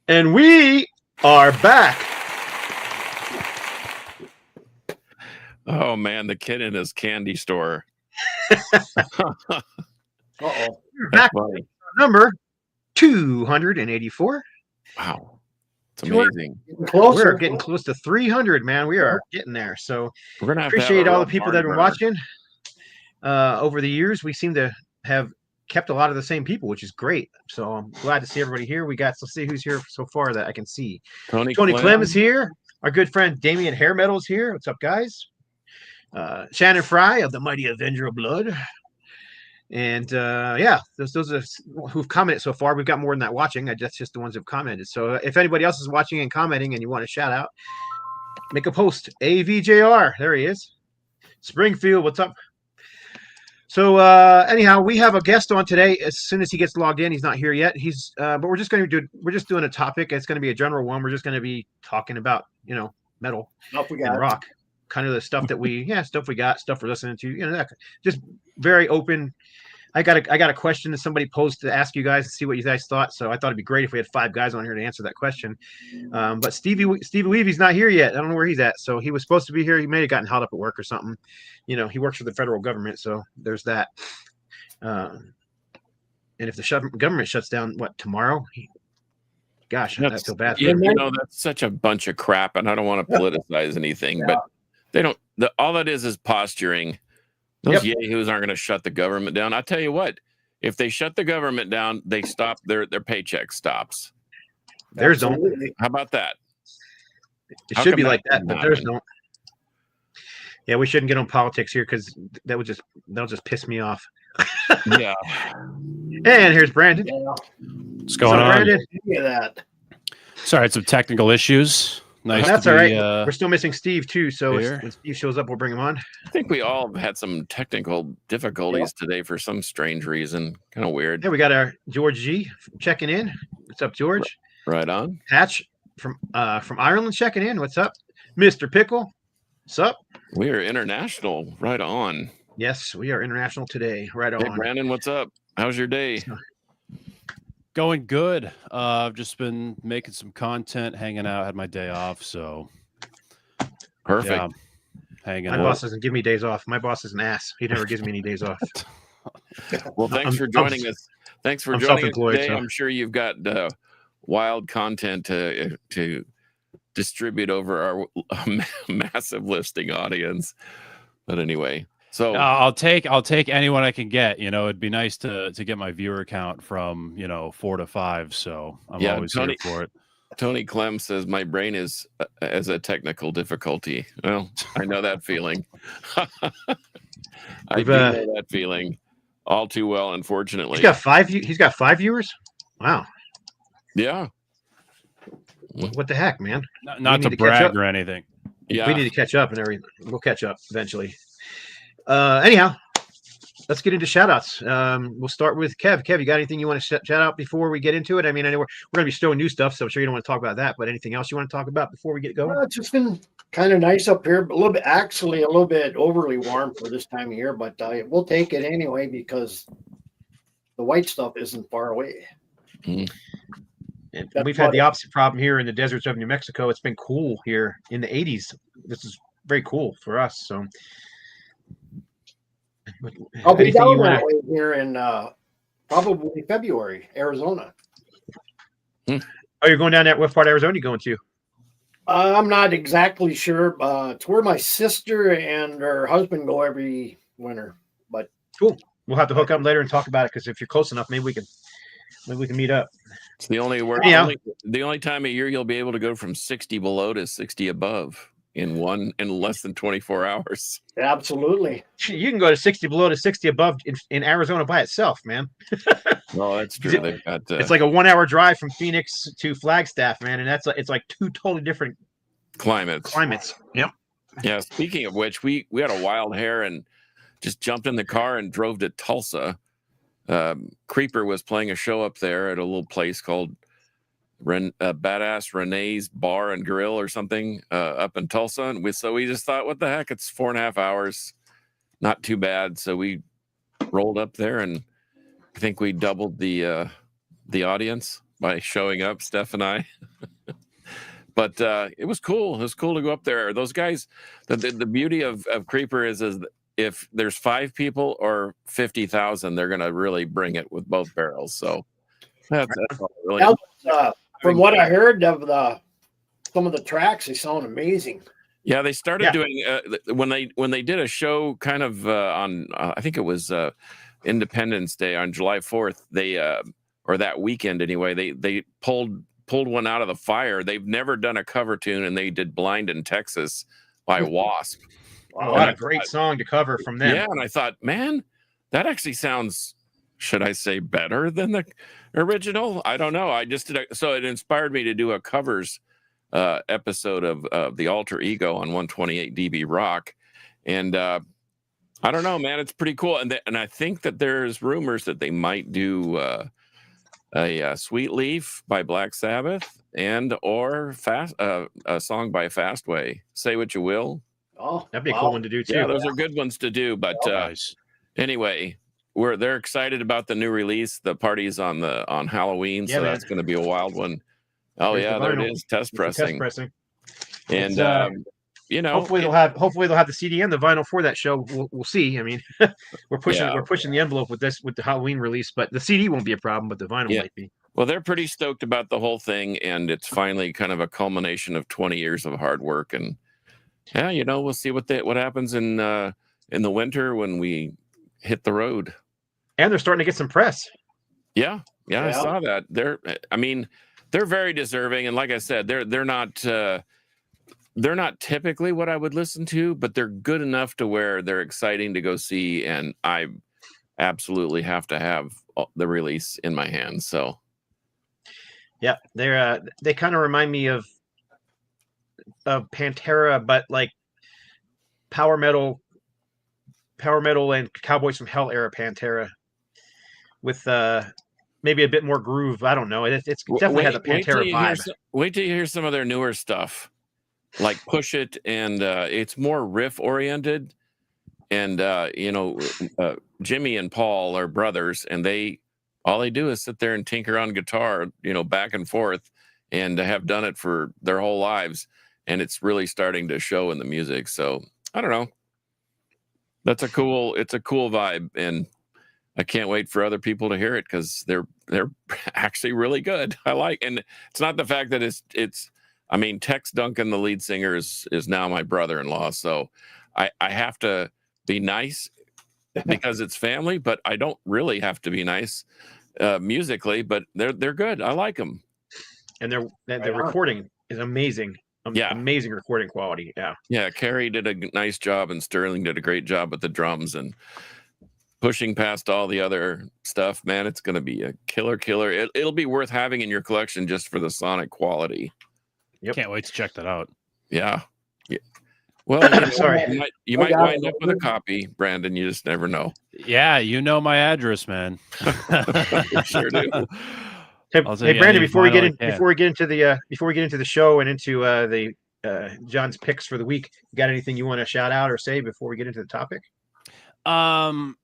And we are back. Oh man, the kid in his candy store. Uh-oh. We're back. Number 284. Wow. It's amazing. We're getting close to 300, man. We are getting there. So we're gonna appreciate all the people that have been watching. Over the years, we seem to have kept a lot of the same people, which is great. So I'm glad to see everybody here. Let's see who's here so far that I can see. Tony Clem is here. Our good friend Damian Hair Metal is here. What's up, guys? Shannon Fry of the Mighty Avenger of Blood. And those are who've commented so far. We've got more than that watching. That's just the ones who've commented. So if anybody else is watching and commenting and you want to shout out, make a post. AVJR, there he is. Springfield, what's up? So anyhow, we have a guest on today. As soon as he gets logged in, he's not here yet. But we're just doing a topic. It's going to be a general one. We're just going to be talking about metal and rock, kind of the stuff that we got, stuff we're listening to. That just very open. I got a question that somebody posed to ask you guys to see what you guys thought. So I thought it'd be great if we had 5 guys on here to answer that question. But Stevie Weavey's not here yet. I don't know where he's at. So he was supposed to be here. He may have gotten held up at work or something. He works for the federal government, so there's that. And if the government shuts down, tomorrow? Gosh, I feel bad. That's such a bunch of crap, and I don't want to politicize anything, but they don't. All that is posturing. Those yahoos aren't going to shut the government down. I tell you what, if they shut the government down, they stop their paycheck stops. Theirs don't. How about that? It should be like that, but theirs don't. Yeah, we shouldn't get on politics here because they'll just piss me off. Yeah. And here's Brandon. What's going on? Brandon? Sorry, had some technical issues. Nice. That's all right. We're still missing Steve too, so when Steve shows up, we'll bring him on. I think we all had some technical difficulties today for some strange reason. Kind of weird. Yeah, we got our George G checking in. What's up, George? Right on. Patch from Ireland checking in. What's up, Mr. Pickle? What's up? We are international. Right on. Yes, we are international today. Right on. Hey, Brandon, what's up? How's your day? Going good. I've just been making some content, hanging out, had my day off, so perfect. Yeah, hanging out. My boss doesn't give me days off. My boss is an ass. He never gives me any days off. Well, thanks for joining us. Thanks for joining us today. So. I'm sure you've got wild content to distribute over our massive listening audience. But anyway. So I'll take anyone I can get. It'd be nice to get my viewer count from 4 to 5. So I'm always here for it. Tony Clem says my brain is as a technical difficulty. Well, I know that feeling. I do know that feeling all too well. Unfortunately, He's got 5 viewers. Wow. Yeah. What the heck, man? Not to brag or anything. Yeah, we need to catch up and everything. We'll catch up eventually. Anyhow, let's get into shout outs. We'll start with Kev. Kev, you got anything you want to shout out before we get into it? I mean, I know we're going to be showing new stuff, so I'm sure you don't want to talk about that, but anything else you want to talk about before we get going? It's just been kind of nice up here, but a little bit overly warm for this time of year, but we'll take it anyway because the white stuff isn't far away. And we've had the opposite problem here in the deserts of New Mexico. It's been cool here in the 80s. This is very cool for us. So I'll be down that way here in probably February, Arizona. Oh, you're going down there? What part of Arizona are you going to? I'm not exactly sure. It's where my sister and her husband go every winter. But cool. We'll have to hook up later and talk about it because if you're close enough, maybe we can meet up. It's the only time of year you'll be able to go from 60 below to 60 above in less than 24 hours. Absolutely. You can go to 60 below to 60 above in Arizona by itself, man. No, that's true. It's like a 1 hour drive from Phoenix to Flagstaff, man, and it's like 2 totally different climates. Yep. Yeah. Speaking of which, we had a wild hair and just jumped in the car and drove to Tulsa. Creeper was playing a show up there at a little place called Badass Renee's Bar and Grill or something up in Tulsa, and we just thought, what the heck? It's 4.5 hours, not too bad. So we rolled up there, and I think we doubled the audience. by showing up, Steph and I. But it was cool. It was cool to go up there. Those guys, the beauty of Creeper is if there's 5 people or 50,000, they're going to really bring it with both barrels. So that's all really. From what I heard of some of the tracks, they sound amazing. Yeah, they started doing when they did a show kind of on I think it was Independence Day on July 4th. They or that weekend anyway. They pulled one out of the fire. They've never done a cover tune, and they did "Blind in Texas" by Wasp. Wow, what a great song to cover from them. Yeah, and I thought, man, that actually sounds, should I say, better than the original? I don't know. I just did so it inspired me to do a covers episode of the Alter Ego on 128 dB Rock, and I don't know, man, it's pretty cool. And I think that there's rumors that they might do a Sweet Leaf by Black Sabbath or a song by Fastway. Say What You Will. Oh, that'd be a cool one to do too. Yeah, those are good ones to do. But anyway, they're excited about the new release. The party's on Halloween, so that's going to be a wild one. Oh, there it is. Test pressing. And hopefully they'll have the CD and the vinyl for that show. We'll see. I mean, we're pushing the envelope with the Halloween release, but the CD won't be a problem, but the vinyl might be. Well, they're pretty stoked about the whole thing, and it's finally kind of a culmination of 20 years of hard work. And we'll see what happens in the winter when we hit the road. And they're starting to get some press. Yeah, I saw that. They're very deserving, and like I said, they're not typically what I would listen to, but they're good enough to where they're exciting to go see, and I absolutely have to have the release in my hands. So, yeah, they kind of remind me of Pantera, but like power metal and Cowboys from Hell era Pantera with maybe a bit more groove. I don't know. It's definitely has a Pantera vibe. Wait till you hear some of their newer stuff, like Push It, and it's more riff oriented. And Jimmy and Paul are brothers, and all they do is sit there and tinker on guitar, back and forth, and have done it for their whole lives. And it's really starting to show in the music. So I don't know. It's a cool vibe, and I can't wait for other people to hear it because they're actually really good. And it's not the fact that it's. I mean, Tex Duncan, the lead singer, is now my brother-in-law, so I have to be nice because it's family, but I don't really have to be nice musically. But they're good. I like them, and their recording is amazing. Amazing recording quality. Yeah. Carrie did a nice job, and Sterling did a great job with the drums and pushing past all the other stuff. Man, it's going to be a killer. It'll be worth having in your collection just for the sonic quality. Yep. Can't wait to check that out. Yeah. Well, sorry, you might wind up with a copy, Brandon. You just never know. Yeah, you know my address, man. Sure do. Hey Brandon, before we get into the show and into the John's picks for the week, you got anything you want to shout out or say before we get into the topic?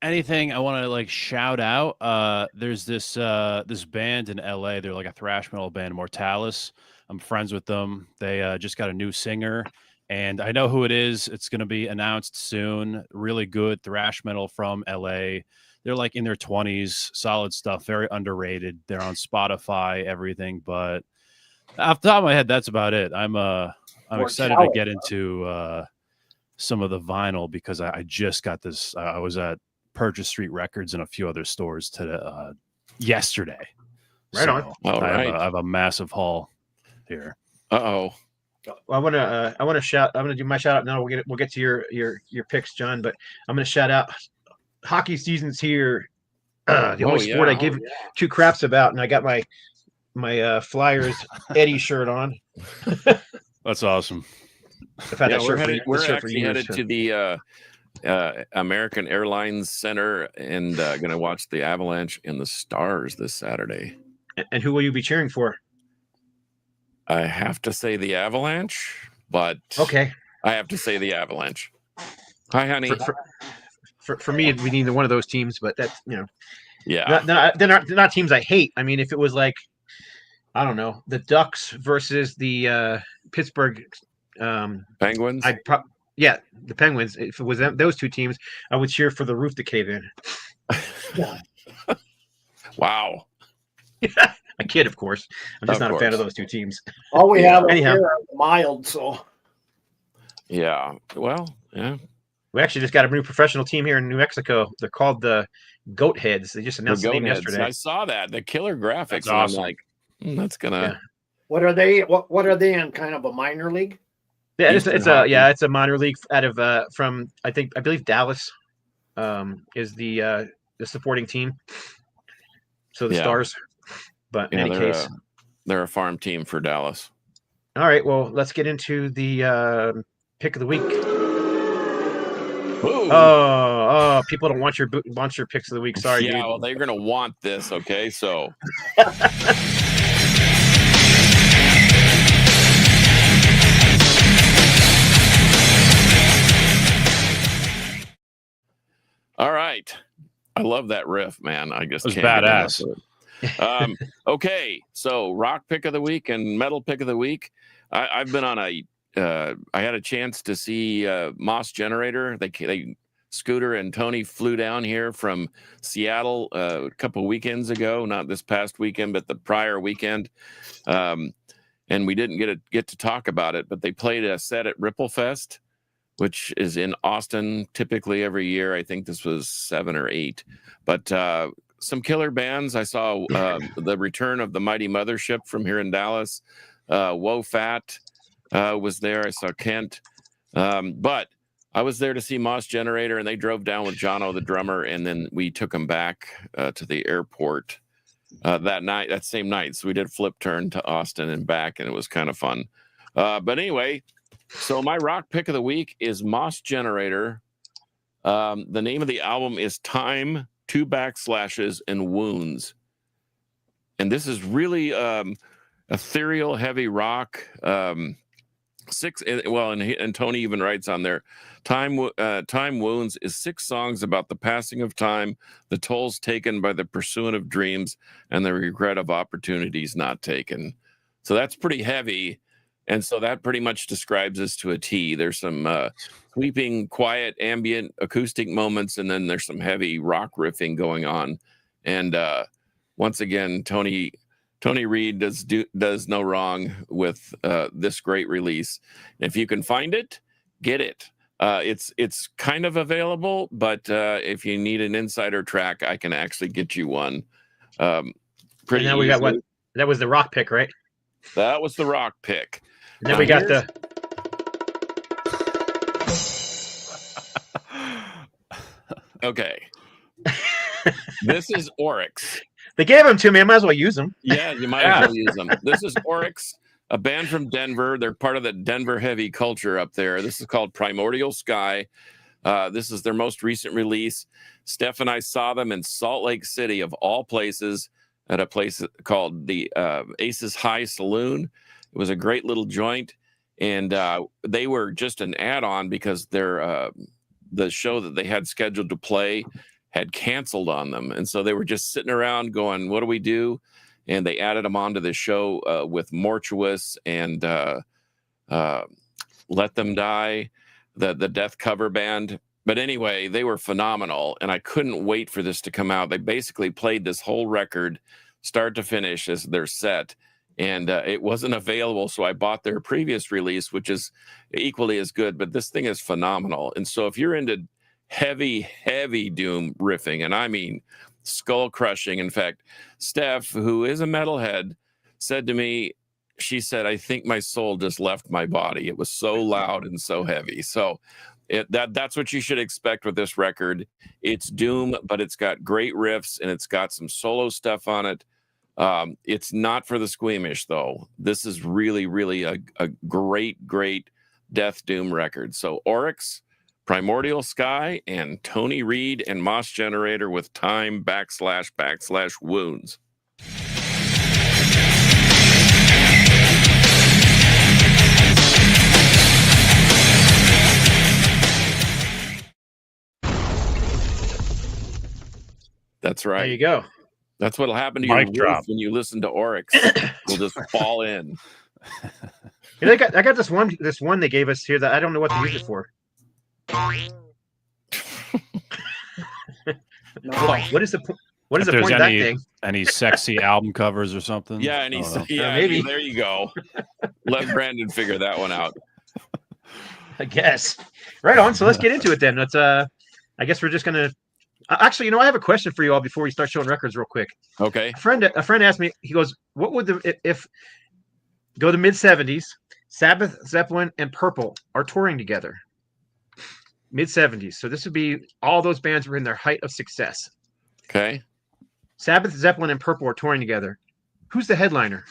Anything I want to shout out? There's this band in LA. They're like a thrash metal band, Mortalis. I'm friends with them. They just got a new singer, and I know who it is. It's going to be announced soon. Really good thrash metal from LA. They're like in their 20s, solid stuff, very underrated. They're on Spotify, everything. But off the top of my head, that's about it. I'm excited to get into some of the vinyl because I just got this. I was at Purchase Street Records and a few other stores yesterday. Right on. I have a massive haul here. Uh-oh. Well, I'm gonna do my shout out now. We'll get to your picks, John. But I'm gonna shout out. Hockey season's here. The only sport I give two craps about, and I got my Flyers Eddie shirt on. That's awesome. We're actually headed to the American Airlines Center and going to watch the Avalanche and the Stars this Saturday. And who will you be cheering for? I have to say the Avalanche, but okay, I have to say the Avalanche. Hi, honey. For me, it'd be neither one of those teams, but that's yeah. They're not teams I hate. I mean, if it was like I don't know, the Ducks versus the Pittsburgh Penguins. Yeah, the Penguins. If it was those two teams, I would cheer for the roof to cave in. Wow. I kid, of course. I'm just not a fan of those two teams. All we have here are mild, so. Yeah. Well, yeah. We actually just got a new professional team here in New Mexico. They're called the Goat Heads. They just announced the name yesterday. I saw that. The killer graphics. That's awesome. I'm like, that's gonna. Yeah. What are they? What are they in? Kind of a minor league? Yeah, it's a minor league out of from I believe Dallas is the supporting team. So the Stars. But in any case, they're a farm team for Dallas. All right, well, let's get into the pick of the week. Ooh. Oh, people don't want your picks of the week. Sorry, yeah, dude. well, they're gonna want this. Okay, so. All right, I love that riff, man. I guess it was badass. Okay, so rock pick of the week and metal pick of the week. I've been on I had a chance to see Moss Generator. They Scooter and Tony flew down here from Seattle a couple weekends ago, not this past weekend, but the prior weekend. And we didn't get to talk about it, but they played a set at Ripple Fest, which is in Austin typically every year. I think this was 7 or 8, but some killer bands. I saw the return of the Mighty Mothership from here in Dallas. Woe Fat was there. I saw Kent. But I was there to see Moss Generator, and they drove down with Jono, the drummer, and then we took them back to the airport that same night. So we did a flip turn to Austin and back, and it was kind of fun. But anyway, so my rock pick of the week is Moss Generator. The name of the album is Time, 2 backslashes, and Wounds. And this is really ethereal, heavy rock. And Tony even writes on there, Time Wounds is 6 songs about the passing of time, the tolls taken by the pursuit of dreams, and the regret of opportunities not taken. So that's pretty heavy. And so that pretty much describes us to a T. There's some sweeping, quiet, ambient, acoustic moments, and then there's some heavy rock riffing going on. And once again, Tony Reed does no wrong with this great release. If you can find it, get it. It's kind of available, but if you need an insider track, I can actually get you one. Pretty. And now we got what? That was the rock pick, right? That was the rock pick. And then we got the. Okay. This is Oryx. They gave them to me. I might as well use them. Yeah, you might as well use them. This is Oryx, a band from Denver. They're part of the Denver heavy culture up there. This is called Primordial Sky. This is their most recent release. Steph and I saw them in Salt Lake City, of all places, at a place called the Aces High Saloon. It was a great little joint, and they were just an add-on because the show that they had scheduled to play had canceled on them. And so they were just sitting around going, what do we do? And they added them onto the show with Mortuous and Let Them Die, the death cover band. But anyway, they were phenomenal, and I couldn't wait for this to come out. They basically played this whole record start to finish as their set, and it wasn't available, so I bought their previous release, which is equally as good, but this thing is phenomenal. And so if you're into heavy doom riffing, and I mean skull crushing. In fact, Steph, who is a metalhead, said to me, she said, I think my soul just left my body. It was so loud and so heavy. So that's what you should expect with this record. It's doom, but it's got great riffs and it's got some solo stuff on it. It's not for the squeamish, though. This is really a great death doom record. So Oryx, Primordial Sky, and Tony Reed and Moss Generator with Time / Wounds. That's right. There you go. That's what'll happen to your Mic drop. roof when you listen to Oryx. You'll just fall in. I got this one they gave us here that I don't know what to use it for. What is the point of that thing? Any sexy album covers or something? Yeah, maybe. There you go. Let Brandon figure that one out. I guess. Right on. So let's get into it then. Let's. I guess we're just gonna. Actually, I have a question for you all before we start showing records, real quick. Okay. A friend asked me. He goes, "What would if go to mid-70s? Sabbath, Zeppelin, and Purple are touring together. Mid-70s. So this would be all those bands were in their height of success. Okay. Sabbath, Zeppelin, and Purple are touring together. Who's the headliner?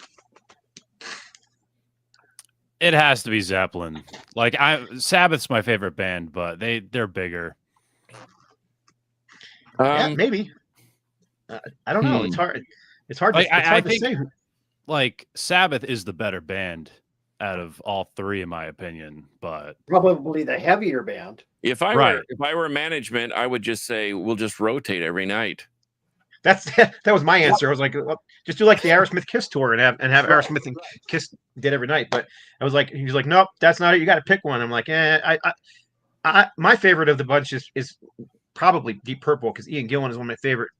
It has to be Zeppelin. Like Sabbath's my favorite band, but they're bigger. Yeah, maybe. I don't know. It's hard. It's hard. I to think, say. Like Sabbath is the better band out of all three, in my opinion. But probably the heavier band. If I were management, I would just say we'll just rotate every night. That was my answer. I was like, well, just do like the Aerosmith Kiss tour and have Aerosmith and Kiss did every night. But I was like, he's like, nope, that's not it. You got to pick one. I'm like, my favorite of the bunch is probably Deep Purple because Ian Gillan is one of my favorite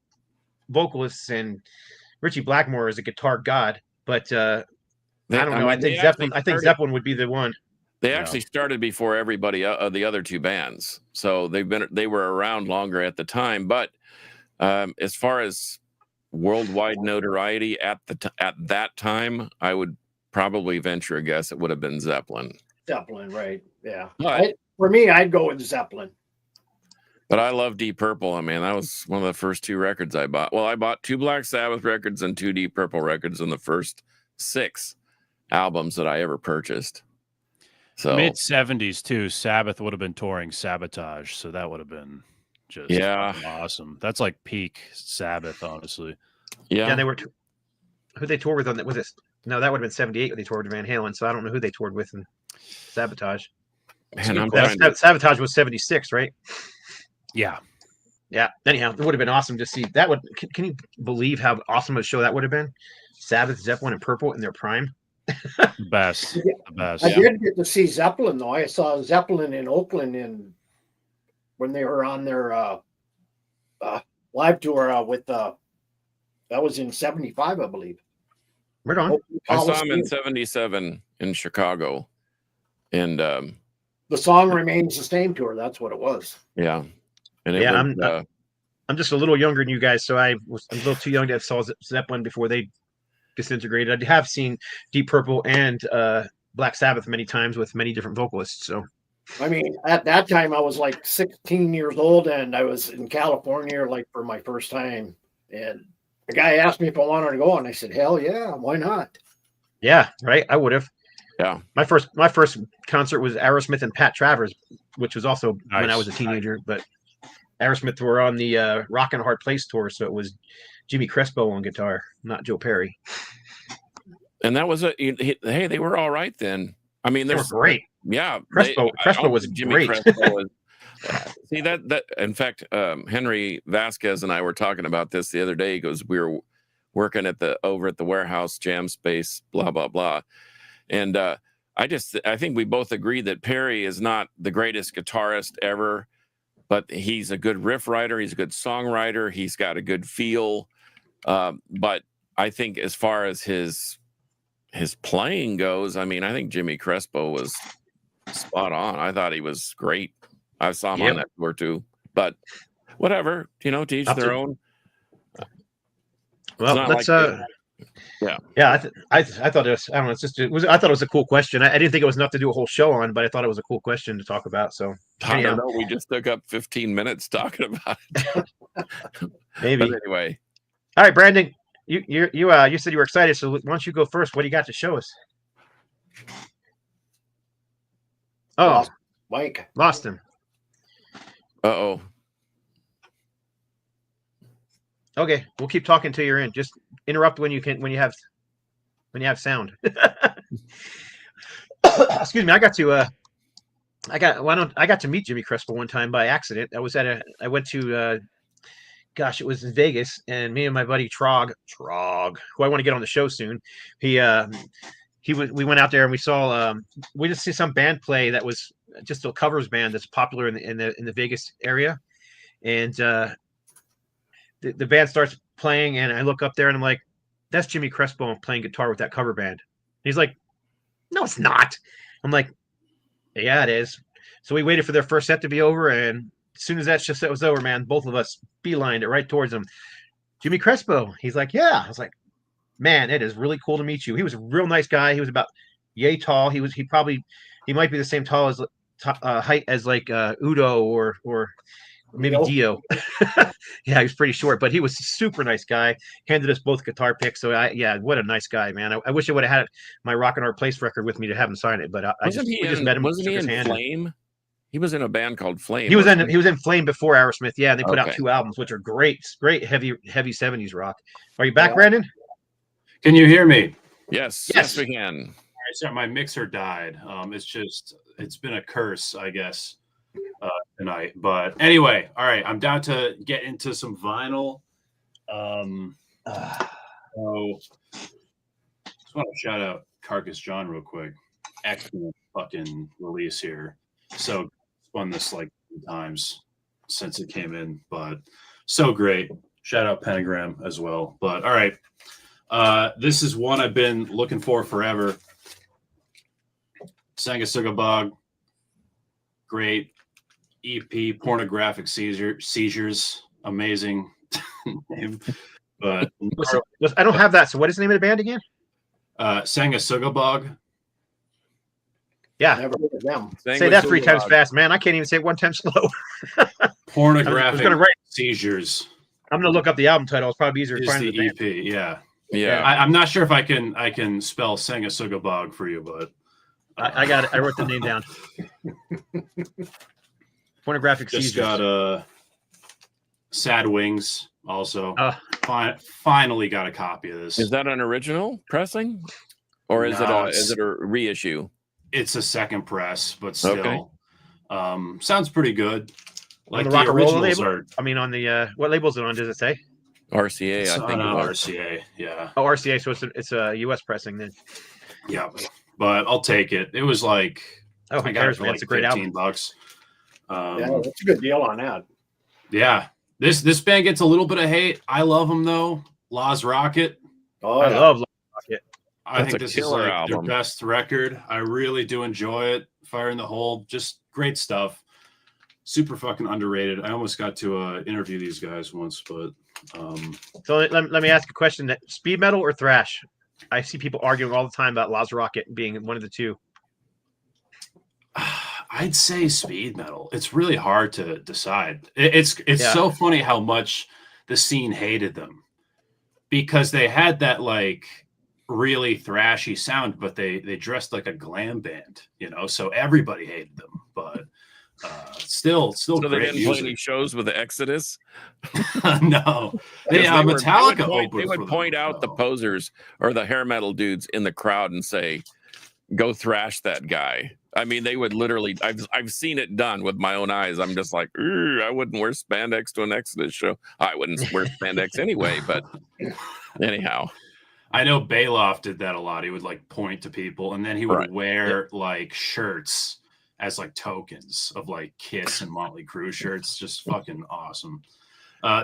vocalists and Richie Blackmore is a guitar god. But I don't know. I think Zeppelin would be the one. They actually started before everybody the other two bands, so they were around longer at the time. But as far as worldwide notoriety at that time, I would probably venture a guess it would have been Zeppelin. Zeppelin, right? Yeah. But, for me, I'd go with Zeppelin. But I love Deep Purple. I mean, that was one of the first two records I bought. Well, I bought 2 Black Sabbath records and 2 Deep Purple records in the first 6 albums that I ever purchased. So mid-70s too, Sabbath would have been touring Sabotage, so that would have been just awesome. That's like peak Sabbath, honestly. Yeah, they were. Who they toured with on that? Was it? No, that would have been 78 when they toured with Van Halen. So I don't know who they toured with in Sabotage. Man, Sabotage was 76, right? Yeah. Yeah. Anyhow, it would have been awesome to see. That would. Can you believe how awesome a show that would have been? Sabbath, Zeppelin, and Purple in their prime. The best. I did get to see Zeppelin though. I saw Zeppelin in Oakland when they were on their live tour with that was in 75, I believe. Right on. I saw him in 77 in Chicago. And the Song Remains the Same tour, that's what it was. Yeah. And I'm just a little younger than you guys, so I'm a little too young to have saw Zeppelin before they disintegrated. I have seen Deep Purple and Black Sabbath many times with many different vocalists. So, I mean, at that time I was like 16 years old, and I was in California like for my first time. And the guy asked me if I wanted to go, and I said, "Hell yeah, why not?" Yeah, right. I would have. Yeah. My first concert was Aerosmith and Pat Travers, which was also when I was a teenager. But Aerosmith were on the Rockin' Hard Place tour, so it was Jimmy Crespo on guitar, not Joe Perry. And that was hey, they were all right then. I mean, they were great. Yeah, Crespo was Jimmy great. Crespo was, see that in fact, Henry Vasquez and I were talking about this the other day. He goes, we were working over at the warehouse jam space, blah blah blah, and I think we both agree that Perry is not the greatest guitarist ever, but he's a good riff writer. He's a good songwriter. He's got a good feel. But I think as far as his playing goes, I mean, I think Jimmy Crespo was spot on. I thought he was great. I saw him on that tour too. But whatever, to each their own. Well, let's I thought it was. I don't know. I thought it was a cool question. I didn't think it was enough to do a whole show on, but I thought it was a cool question to talk about. So I don't know. We just took up 15 minutes talking about it. Maybe. But anyway. All right, Brandon. You said you were excited. So why don't you go first? What do you got to show us? Oh, Mike lost him. Uh-oh. Okay, we'll keep talking till you're in. Just interrupt when you have sound. Excuse me. I got to meet Jimmy Crespo one time by accident. I went to gosh, it was in Vegas, and me and my buddy Trog, who I want to get on the show soon. We went out there and we saw we just see some band play that was just a covers band that's popular in the Vegas area, and the band starts playing, and I look up there and I'm like, that's Jimmy Crespo playing guitar with that cover band. He's like, no, it's not. I'm like, yeah, it is. So we waited for their first set to be over, and as soon as that set was over, man, both of us beelined it right towards him. Jimmy Crespo. He's like, yeah. I was like, man, it is really cool to meet you. He was a real nice guy. He was about yay tall. He might be the same tall as height as like Udo or maybe Dio. Yeah, he was pretty short, but he was a super nice guy. Handed us both guitar picks. So what a nice guy, man. I wish I would have had my Rock and Our Place record with me to have him sign it, but we just met him. Wasn't he in Flame? He was in a band called Flame. He was in Flame before Aerosmith. Yeah, and they put out 2 albums, which are great heavy 70s rock. Are you back, Brandon? Can you hear me? Yes, we can. All right, so my mixer died. It's been a curse, I guess, tonight. But anyway, all right, I'm down to get into some vinyl. So just want to shout out Carcass John real quick. Excellent fucking release here. So spun this like 3 times since it came in, but so great. Shout out Pentagram as well. But all right. This is one I've been looking for forever. Sanguisugabog, great EP, Pornographic Seizures, amazing name. But I don't have that. So what is the name of the band again? Sanguisugabog. Yeah, Never heard of them. Say that 3 times fast, man. I can't even say it 1 time slow. Pornographic Seizures. I'm gonna look up the album title. It's probably easier to find the the EP. Yeah. Yeah, I'm not sure if I can spell Sanguisugabog for you, but I got it. I wrote the name down. Pornographic just Seizures. got Sad Wings also. Finally got a copy of this. Is that an original pressing, or is it a reissue? It's a second press, but still, sounds pretty good. Like on the Rock and Roll originals label? I mean, on the what label is it on? Does it say? RCA, I think. RCA, yeah. Oh, RCA. So it's a US pressing then. Yeah, but I'll take it. It was like I got it for like it's a great $15. Yeah, that's a good deal on that. Yeah, this band gets a little bit of hate. I love them though. Laz Rocket. Oh, I love Laz Rocket. I think this is like their best record. I really do enjoy it. Fire in the Hole, just great stuff. Super fucking underrated. I almost got to interview these guys once, but so let me ask a question: that speed metal or thrash? I see people arguing all the time about Laz Rocket being one of the two. I'd say speed metal. It's really hard to decide. It's so funny how much the scene hated them because they had that like really thrashy sound, but they dressed like a glam band, so everybody hated them. But still so great they didn't music. play any shows with the Exodus. No, Metallica. They would point out the posers or the hair metal dudes in the crowd and say, "Go thrash that guy." I mean, they would literally. I've seen it done with my own eyes. I'm just like, I wouldn't wear spandex to an Exodus show. I wouldn't wear spandex anyway. But anyhow, I know Bailoff did that a lot. He would like point to people, and then he would wear like shirts as like tokens of like Kiss and Motley Crue shirts. Just fucking awesome.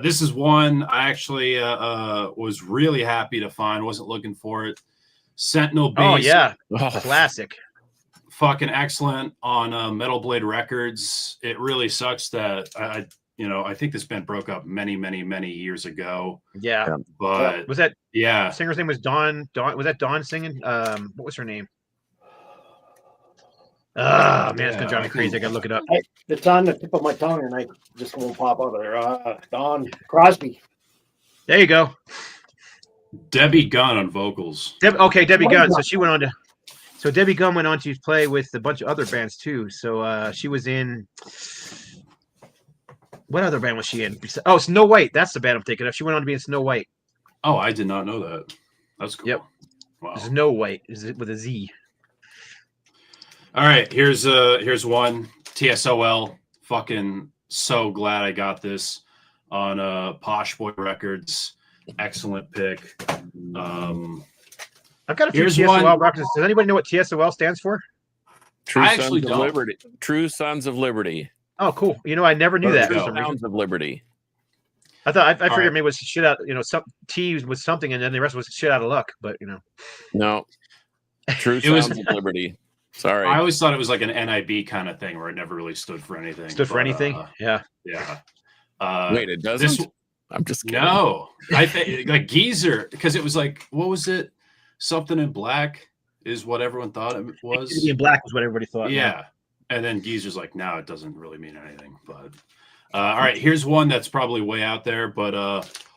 This is one I actually was really happy to find. Wasn't looking for it. Sentinel Beast. Oh yeah, classic. Fucking excellent on Metal Blade Records. It really sucks that I think this band broke up many years ago. Yeah, but was that the singer's name was Dawn? Was that Dawn singing? What was her name? Man, it's gonna drive me crazy. I gotta look it up. It's on the tip of my tongue, and I just won't pop out there. Dawn Crosby. There you go. Debbie Gunn on vocals. Debbie Gunn. So she went on to. So Debbie Gunn went on to play with a bunch of other bands too. So she was in. What other band was she in? Oh, Snow White. That's the band I'm thinking of. She went on to be in Snow White. Oh, I did not know that. That's cool. Yep. Wow. Snow White is it with a Z. All right, here's one TSOL. Fucking so glad I got this. on Posh Boy Records. Excellent pick. I've got a few Here's TSOL one. records. Does anybody know what TSOL stands for? True I Sons actually of don't. Liberty. True Sons of Liberty. Oh, cool. You know, I never knew There that we for go. some reason. Sounds of Liberty. I thought I figured right. maybe it was shit out. You know, some T was something, and then the rest was shit out of luck. But you know, No. True It was- Sounds of Liberty. Sorry. I always thought it was like an NIB kind of thing where it never really stood for anything. stood for anything. Yeah. Yeah. Wait, it doesn't? I'm just kidding. No, I think like Geezer, because it was like, what was it? Something in black is what everyone thought it was. Activity in black was what everybody thought. Yeah. And then Geezer's like, no, it doesn't really mean anything. But all right, here's one that's probably way out there, but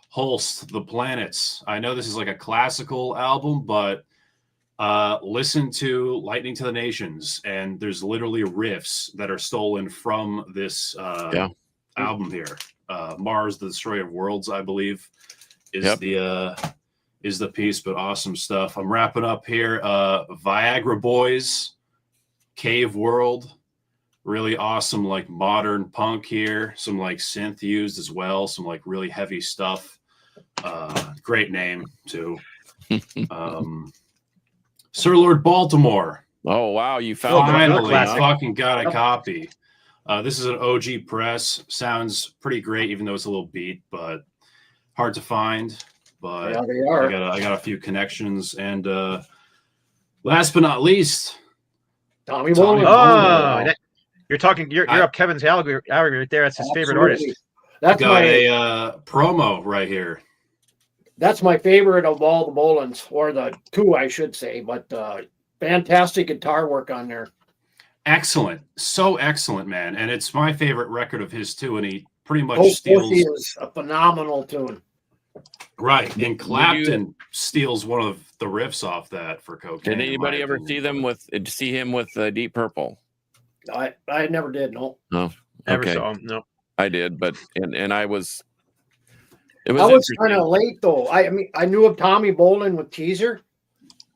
Holst, The Planets. I know this is like a classical album, but listen to Lightning to the Nations, and there's literally riffs that are stolen from this album here. Mars, the Destroyer of Worlds, I believe, is the piece, but awesome stuff. I'm wrapping up here. Viagra Boys, Cave World, really awesome, like modern punk here. Some like synth used as well. Some like really heavy stuff. Great name too. Sir Lord Baltimore. Oh, wow. You found Finally, classic. fucking got a copy. This is an OG press. Sounds pretty great, even though it's a little beat, but hard to find. But Yeah, they are. I got a few connections. And last but not least, Tommy Tommy Bolin. Oh, Bolin. you're up Kevin's alley right there. That's his favorite Absolutely. artist. That's got my a promo right here. that's my favorite of all the Bolins, or the two, I should say. But fantastic guitar work on there. Excellent. So excellent, man. And it's my favorite record of his, too. And he pretty much Both steals. is a phenomenal tune. Right. And Clapton steals one of the riffs off that for Cocaine. Did anybody in my ever opinion. see him with Deep Purple? I never did. No, No. Never Okay. saw him. No. I did, but and I was. It I was interesting. kind of late though. I mean, I knew of Tommy Bolin with Teaser,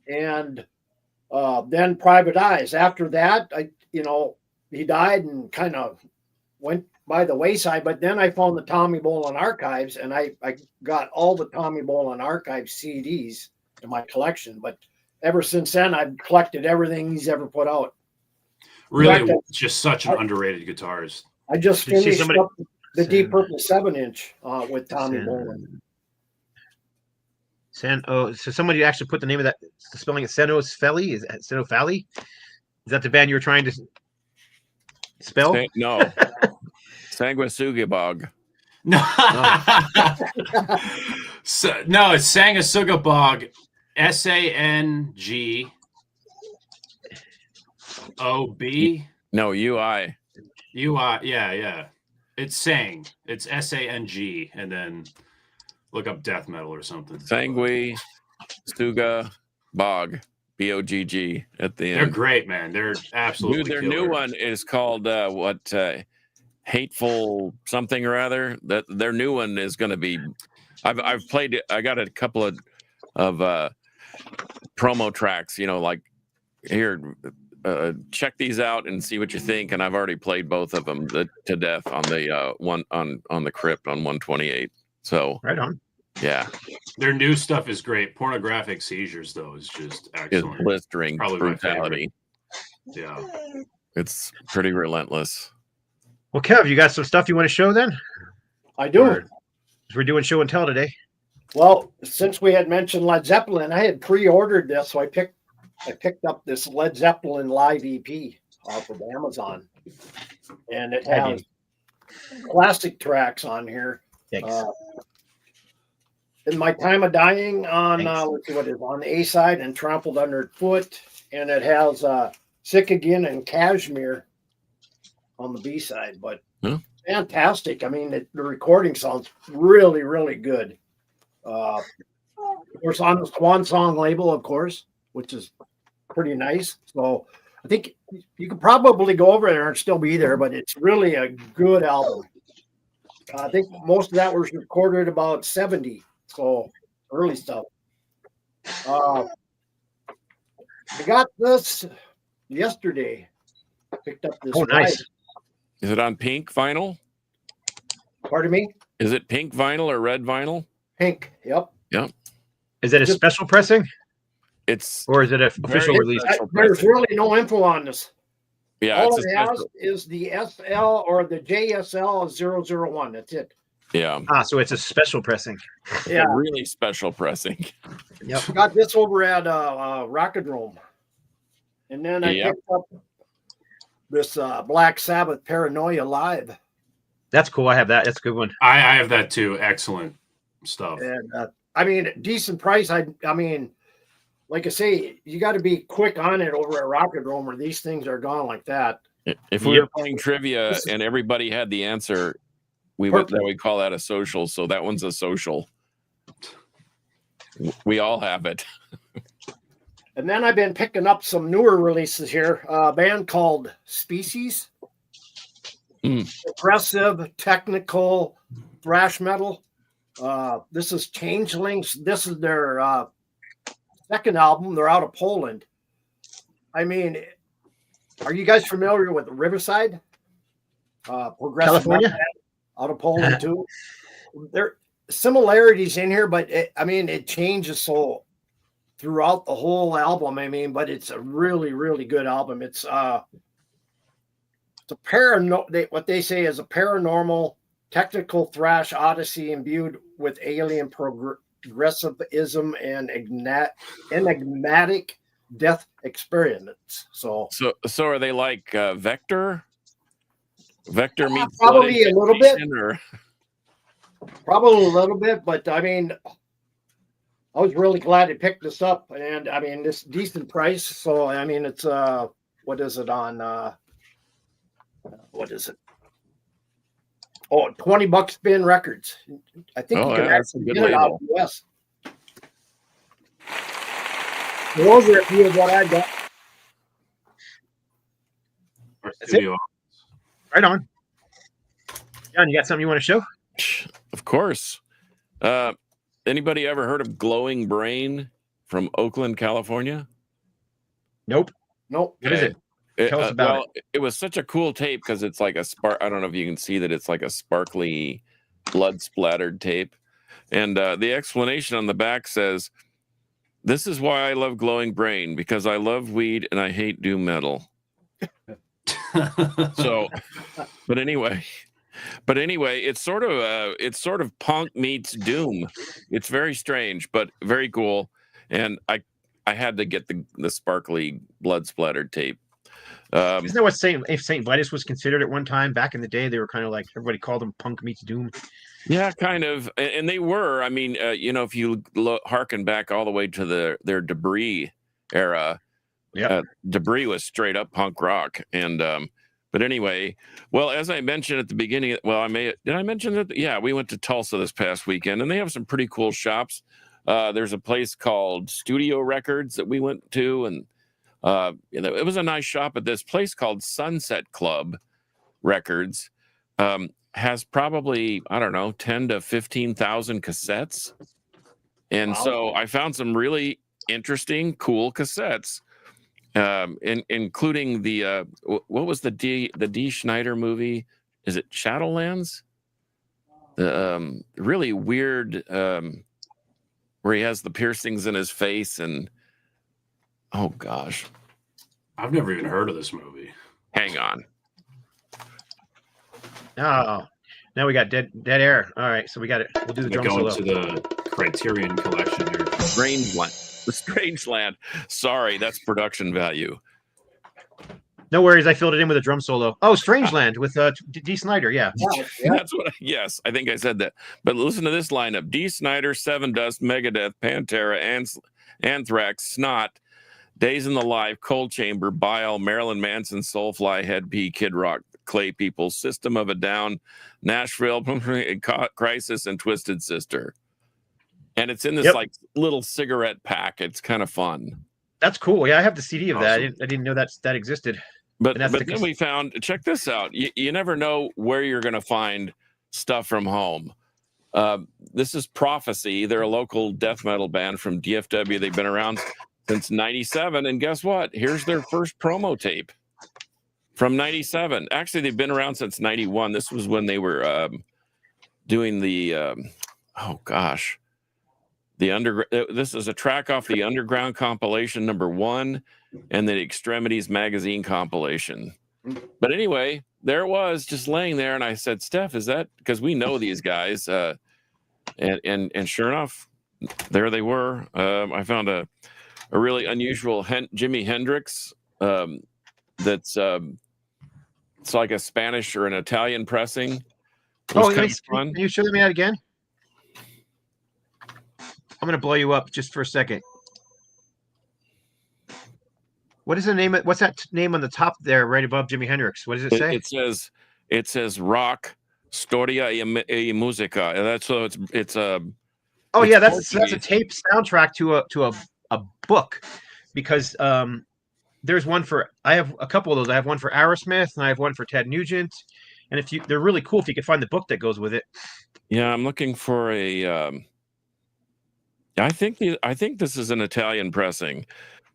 and then Private Eyes. After that, he died and kind of went by the wayside. But then I found the Tommy Bolin archives, and I got all the Tommy Bolin archive CDs in my collection. But ever since then, I've collected everything he's ever put out. Really, fact, just such an underrated guitarist. I just Did you see finished somebody- up the Deep Purple 7-inch with Tommy Bolin. So somebody actually put the name of that, the spelling of Senos Feli. Is that Seno Fali? Is that the band you were trying to spell? No. Sanguisugabog. No, no, it's Sangasugabog, SANGOB. No, UI. Yeah. It's Sang. It's SANG, and then look up death metal or something. Sangui Suga Bog. BOGG at the end. They're great, man. They're absolutely Dude, their killer. new one is called Hateful something or other. That their new one is going to be. I've played it. I got a couple of promo tracks. Like here, check these out and see what you think. And I've already played both of them to death on the one on the Crypt on 128. So Right on. yeah, Their new stuff is great. Pornographic Seizures, though, is just it's excellent. blistering Probably my brutality. Yeah. It's pretty relentless. Well, Kev, you got some stuff you want to show then? I do. Or- We're doing show and tell today. Well, since we had mentioned Led Zeppelin, I had pre-ordered this, so I picked up this Led Zeppelin live EP off of Amazon, and it has classic tracks on here. Thanks. In My Time of Dying on let's see what it is on the A side, and Trampled Underfoot, and it has Sick Again and Cashmere on the B side. But fantastic! I mean, the recording sounds really, really good. Of course, on the Swan Song label, of course, which is pretty nice. So I think you could probably go over there and still be there, but it's really a good album. I think most of that was recorded about 70. So early stuff. I got this yesterday. Picked up this. Oh, nice. Is it on pink vinyl? Pardon me? Is it pink vinyl or red vinyl? Pink. Yep. Yep. Is it a special pressing? Or is it an official release? There's really no info on this. Yeah, all it has is the SL or the JSL 001. That's it. Yeah. So it's a special pressing. Yeah, really special pressing. Yep. Got this over at Rocket Room, and then I picked up this Black Sabbath Paranoia Live. That's cool. I have that. That's a good one. I have that too. Excellent stuff. And I mean, decent price. I mean, like I say, you got to be quick on it over at Rocket Room, or these things are gone like that. If we were playing trivia and everybody had the answer, we would call that a social. So that one's a social. We all have it. And then I've been picking up some newer releases here. A band called Species. Aggressive, technical thrash metal. This is Changelings. This is their second album. They're out of Poland. I mean, are you guys familiar with Riverside? Progressive California? Out of Poland too. There are similarities in here, but it changes so throughout the whole album. I mean, but it's a really, really good album. It's a what they say is a paranormal technical thrash odyssey imbued with alien progressivism and enigmatic death experience. So are they like Vector? Vector meets probably a little bit, or... probably a little bit, but I mean, I was really glad to pick this up, and I mean, this decent price. So I mean, it's what is it on? What is it? Oh, $20 Spin Records. I think you can actually get it out of the US. Those are a few of what I got. Right on. John, you got something you want to show? Of course. Anybody ever heard of Glowing Brain from Oakland, California? Nope. Nope. What is it? Tell us about it. It was such a cool tape because it's like a spark. I don't know if you can see that it's like a sparkly, blood splattered tape. And the explanation on the back says, "This is why I love Glowing Brain, because I love weed and I hate doom metal." So, but anyway, it's sort of punk meets doom. It's very strange, but very cool. And I had to get the sparkly blood splattered tape. Isn't that what Saint Vitus was considered at one time? Back in the day, they were kind of like, everybody called them punk meets doom. Yeah, kind of, and they were. I mean, if you harken back all the way to their Debris era, Debris was straight up punk rock. And but anyway, well, as I mentioned at the beginning, did I mention that? Yeah, we went to Tulsa this past weekend, and they have some pretty cool shops. There's a place called Studio Records that we went to, and it was a nice shop. At this place called Sunset Club Records has probably, I don't know, 10 to 15,000 cassettes. And so I found some really interesting, cool cassettes, including the what was the D. Schneider movie? Is it Shadowlands? The really weird where he has the piercings in his face and oh gosh, I've never even heard of this movie. Hang on. Oh, now we got dead air. All right, so we got it. We'll do the drum solo. Going to the Criterion collection here. The Strange Land. Sorry, that's production value. No worries, I filled it in with a drum solo. Oh, Strangeland with D. Snyder, yeah. That's what. Yes, I think I said that. But listen to this lineup: D. Snyder, Seven Dust, Megadeth, Pantera, Anthrax, Snot, Days in the Life, Cold Chamber, Bile, Marilyn Manson, Soulfly, Head P, Kid Rock, Clay People, System of a Down, Nashville, Crisis, and Twisted Sister. And it's in this like little cigarette pack. It's kind of fun. That's cool. Yeah, I have the CD of that. I didn't know that existed. But then we found, check this out. You never know where you're going to find stuff from home. This is Prophecy. They're a local death metal band from DFW. They've been around since 97. And guess what? Here's their first promo tape from 97. Actually, they've been around since 91. This was when they were doing the oh gosh, the underground. This is a track off the Underground compilation #1 and the Extremities magazine compilation. But anyway, there it was, just laying there, and I said, Steph, is that, because we know these guys, and sure enough, there they were. I found a really unusual Jimi Hendrix. That's it's like a Spanish or an Italian pressing. Oh, can you show me that again? I'm going to blow you up just for a second. What is the name? What's that name on the top there, right above Jimi Hendrix? What does it say? It says Rock Storia e Musica. And that's so it's a. Oh yeah, that's a tape soundtrack to a book, because there's one for, I have a couple of those. I have one for Aerosmith and I have one for Ted Nugent, and they're really cool if you can find the book that goes with it. Yeah, I'm looking for a. I think this is an Italian pressing,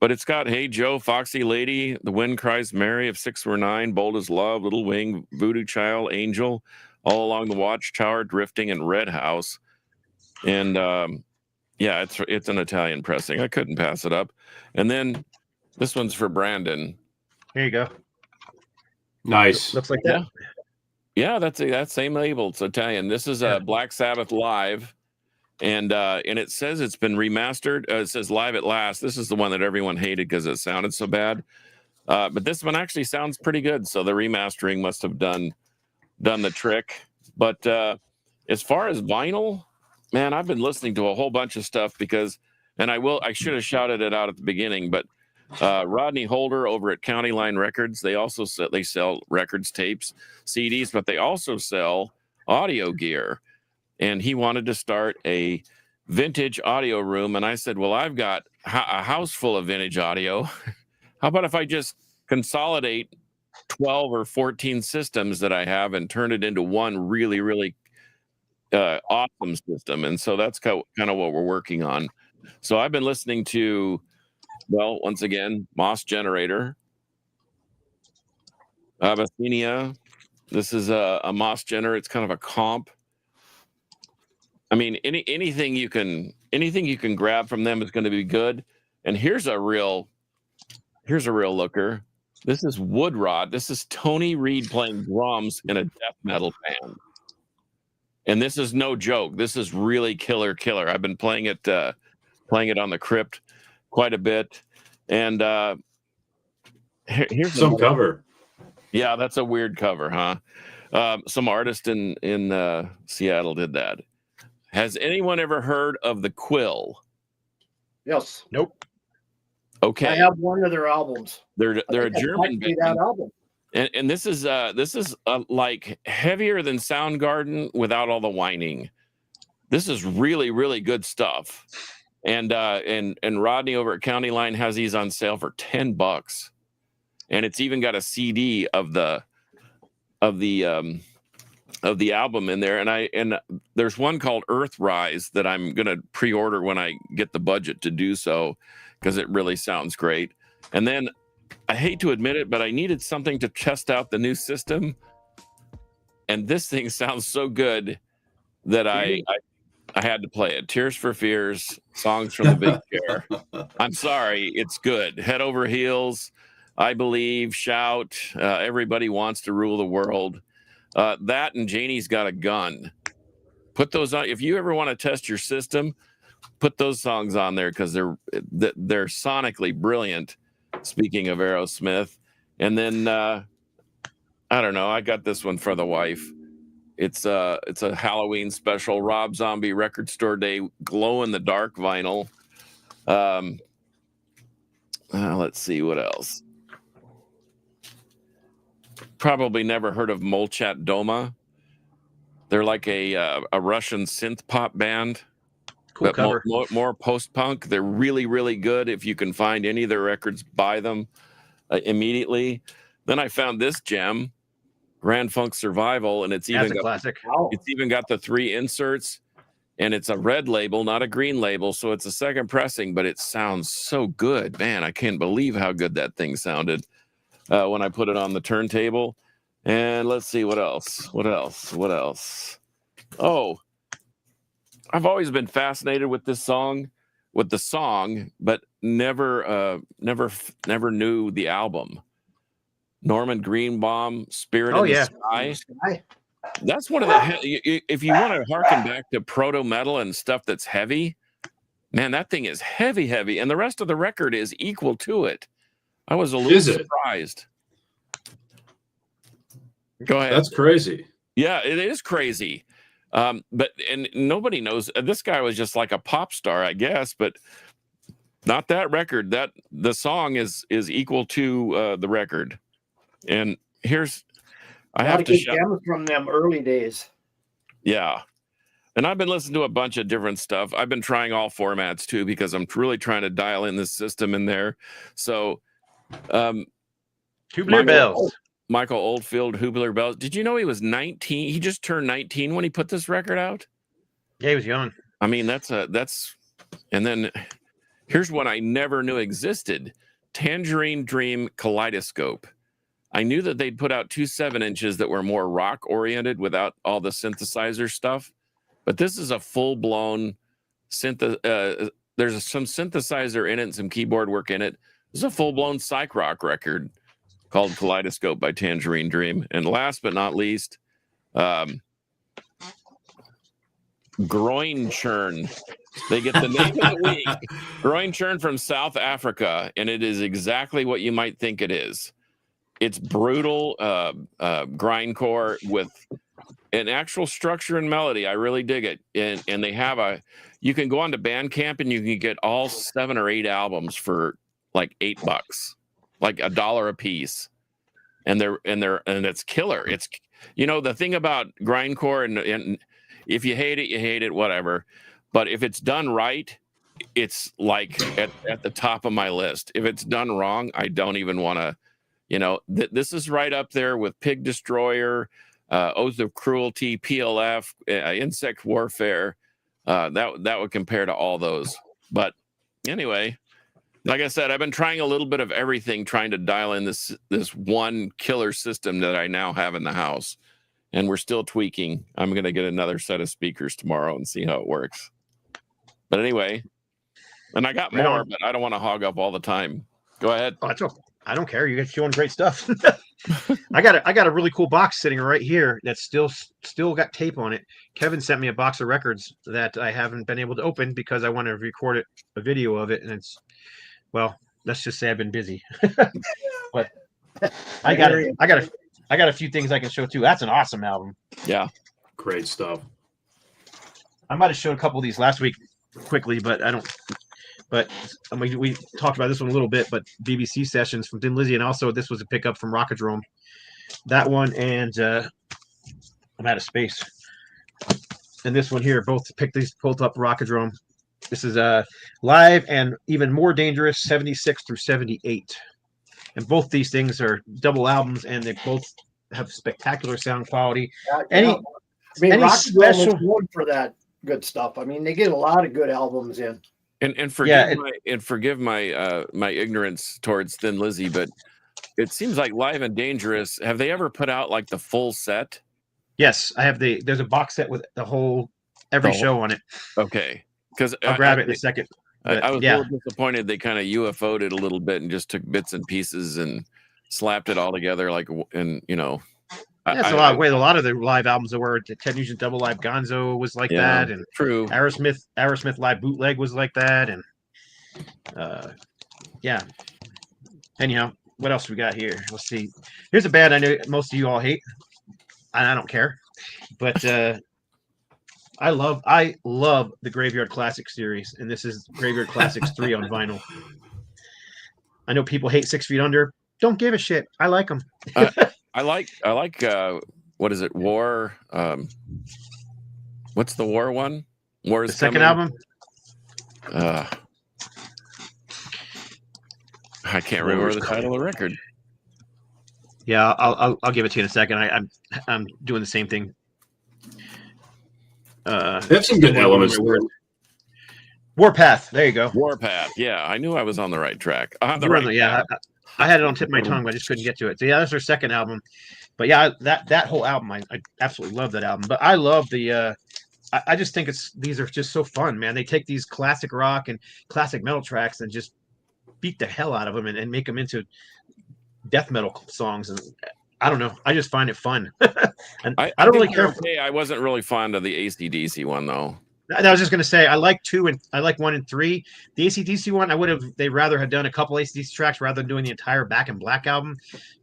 but it's got Hey Joe, Foxy Lady, The Wind Cries Mary, If Six Were Nine, Bold as Love, Little Wing, Voodoo Child, Angel, All Along the Watchtower, Drifting, and Red House. And yeah, it's an Italian pressing. I couldn't pass it up. And then this one's for Brandon. Here you go. Nice. Looks like that. Yeah, that's that same label. It's Italian. This is a Black Sabbath Live. And it says it's been remastered. It says Live at Last. This is the one that everyone hated because it sounded so bad. But this one actually sounds pretty good. So the remastering must have done the trick. But as far as vinyl, man, I've been listening to a whole bunch of stuff because, and I should have shouted it out at the beginning, but Rodney Holder over at County Line Records, they sell records, tapes, CDs, but they also sell audio gear. And he wanted to start a vintage audio room. And I said, well, I've got a house full of vintage audio. How about if I just consolidate 12 or 14 systems that I have and turn it into one really, really awesome system? And so that's kind of what we're working on. So I've been listening to, well, once again, Moss Generator, Abyssinia. This is a Moss Generator. It's kind of a comp. I mean, anything you can grab from them is going to be good. And here's a real looker. This is Wood Rod. This is Tony Reed playing drums in a death metal band. And this is no joke. This is really killer. I've been playing it on the Crypt quite a bit. And here's some cover. Yeah, that's a weird cover, huh? Some artist in Seattle did that. Has anyone ever heard of the Quill? Yes. Nope. Okay. I have one of their albums. They're a German band. That album. And this is like heavier than Soundgarden without all the whining. This is really, really good stuff. And Rodney over at County Line has these on sale for $10. And it's even got a CD of the album in there, and there's one called Earthrise that I'm gonna pre-order when I get the budget to do so, because it really sounds great. And then I hate to admit it, but I needed something to test out the new system, and this thing sounds so good that I had to play it. Tears for Fears, Songs from the Big Chair. I'm sorry, it's good. Head Over Heels, I Believe, Shout, Everybody Wants to Rule the World. That and Janie's Got a Gun. Put those on. If you ever want to test your system, put those songs on there, because they're sonically brilliant. Speaking of Aerosmith. And then I don't know, I got this one for the wife. It's a Halloween special, Rob Zombie Record Store Day glow in the dark vinyl. Let's see what else. Probably never heard of Molchat Doma. They're like a Russian synth pop band, cool, but more post-punk. They're really, really good. If you can find any of their records, buy them immediately. Then I found this gem, Grand Funk Survival, and it's even got classic. It's even got the 3 inserts, and it's a red label, not a green label, so it's a second pressing, but it sounds so good, man. I can't believe how good that thing sounded when I put it on the turntable. And let's see what else. Oh, I've always been fascinated with the song, but never knew the album. Norman Greenbaum, Spirit in the Sky. That's one of the, if you want to harken back to proto metal and stuff that's heavy, man, that thing is heavy. And the rest of the record is equal to it. I was a little surprised. Go ahead. That's crazy. Yeah, it is crazy. But nobody knows. This guy was just like a pop star, I guess, but not that record. That the song is equal to the record. And I have to shout from them early days. Yeah. And I've been listening to a bunch of different stuff. I've been trying all formats too, because I'm really trying to dial in this system in there. So, Tubular Bells. Michael Oldfield, Tubular Bells. Did you know he was 19? He just turned 19 when he put this record out. Yeah, he was young. I mean, and then here's one I never knew existed: Tangerine Dream Kaleidoscope. I knew that they'd put out 2 7-inches that were more rock oriented without all the synthesizer stuff, but this is a full blown there's some synthesizer in it and some keyboard work in it. This is a full blown psych rock record called Kaleidoscope by Tangerine Dream. And last but not least, Groin Churn. They get the name of the week. Groin Churn from South Africa, and it is exactly what you might think it is. It's brutal grindcore with an actual structure and melody. I really dig it. And they have you can go on to Bandcamp and you can get all 7 or 8 albums for like $8, like $1 a piece. And it's killer. It's, the thing about grindcore and if you hate it, you hate it, whatever. But if it's done right, it's like at the top of my list. If it's done wrong, I don't even want to. This is right up there with Pig Destroyer, Oath of Cruelty, PLF, Insect Warfare. That would compare to all those. But anyway, like I said, I've been trying a little bit of everything, trying to dial in this one killer system that I now have in the house. And we're still tweaking. I'm going to get another set of speakers tomorrow and see how it works. But anyway, and I got more, but I don't want to hog up all the time. Go ahead. Oh, that's okay. I don't care. You guys showing great stuff. I got a really cool box sitting right here that's still got tape on it. Kevin sent me a box of records that I haven't been able to open because I want to record a video of it, and let's just say I've been busy. But I got a few things I can show too. That's an awesome album. Yeah, great stuff. I might have showed a couple of these last week quickly, but I don't. But we talked about this one a little bit, but BBC Sessions from Thin Lizzy, and also this was a pickup from Rockadrome. That one, and I'm out of space. And this one here, both picked these both up Rockadrome. This is live and even more dangerous, 76 through 78. And both these things are double albums, and they both have spectacular sound quality. Rockadrome is known for that good stuff. I mean, they get a lot of good albums in. And forgive my my ignorance towards Thin Lizzy, but it seems like Live and Dangerous. Have they ever put out like the full set? Yes, I have there's a box set with every show on it. Okay, because I'll grab it in a second. I was a little disappointed they kind of UFO'd it a little bit and just took bits and pieces and slapped it all together, That's a lot of way. A lot of the live albums that were Ted Nugent Double Live Gonzo was like that, and true. Aerosmith Live Bootleg was like that, and Anyhow, what else we got here? Let's see. Here's a band I know most of you all hate, and I don't care, but I love the Graveyard Classics series, and this is Graveyard Classics 3 on vinyl. I know people hate 6 Feet Under. Don't give a shit. I like them. I like what is it? War. What's the War one? War is the second album. I can't remember the title of the record. Yeah, I'll give it to you in a second. I'm doing the same thing. They have some good elements. Warpath. There you go. Warpath. Yeah, I knew I was on the right track. I had it on tip of my tongue, but I just couldn't get to it. So yeah, that's their second album. But yeah, that whole album, I absolutely love that album. But I love the I just think these are just so fun, man. They take these classic rock and classic metal tracks and just beat the hell out of them and make them into death metal songs. And I don't know. I just find it fun. And I don't really care. Okay, I wasn't really fond of the AC/DC one though. I was just going to say I like 1 and 3. The AC/DC one, they'd rather have done a couple AC/DC tracks rather than doing the entire Back in Black album,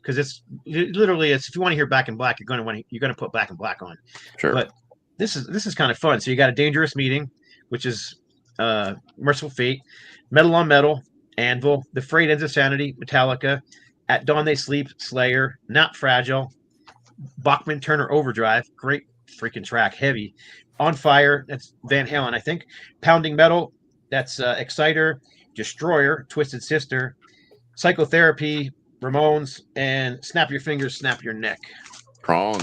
because it's if you want to hear Back in Black, you're going to put Back in Black on. Sure. But this is kind of fun. So you got A Dangerous Meeting, which is Merciful Fate, Metal on Metal, Anvil, The Frayed Ends of Sanity, Metallica, At Dawn They Sleep, Slayer, Not Fragile, Bachman Turner Overdrive, great freaking track, heavy. On Fire, that's Van Halen, I think. Pounding Metal, that's Exciter, Destroyer, Twisted Sister, Psychotherapy, Ramones, and Snap Your Fingers, Snap Your Neck. Prong.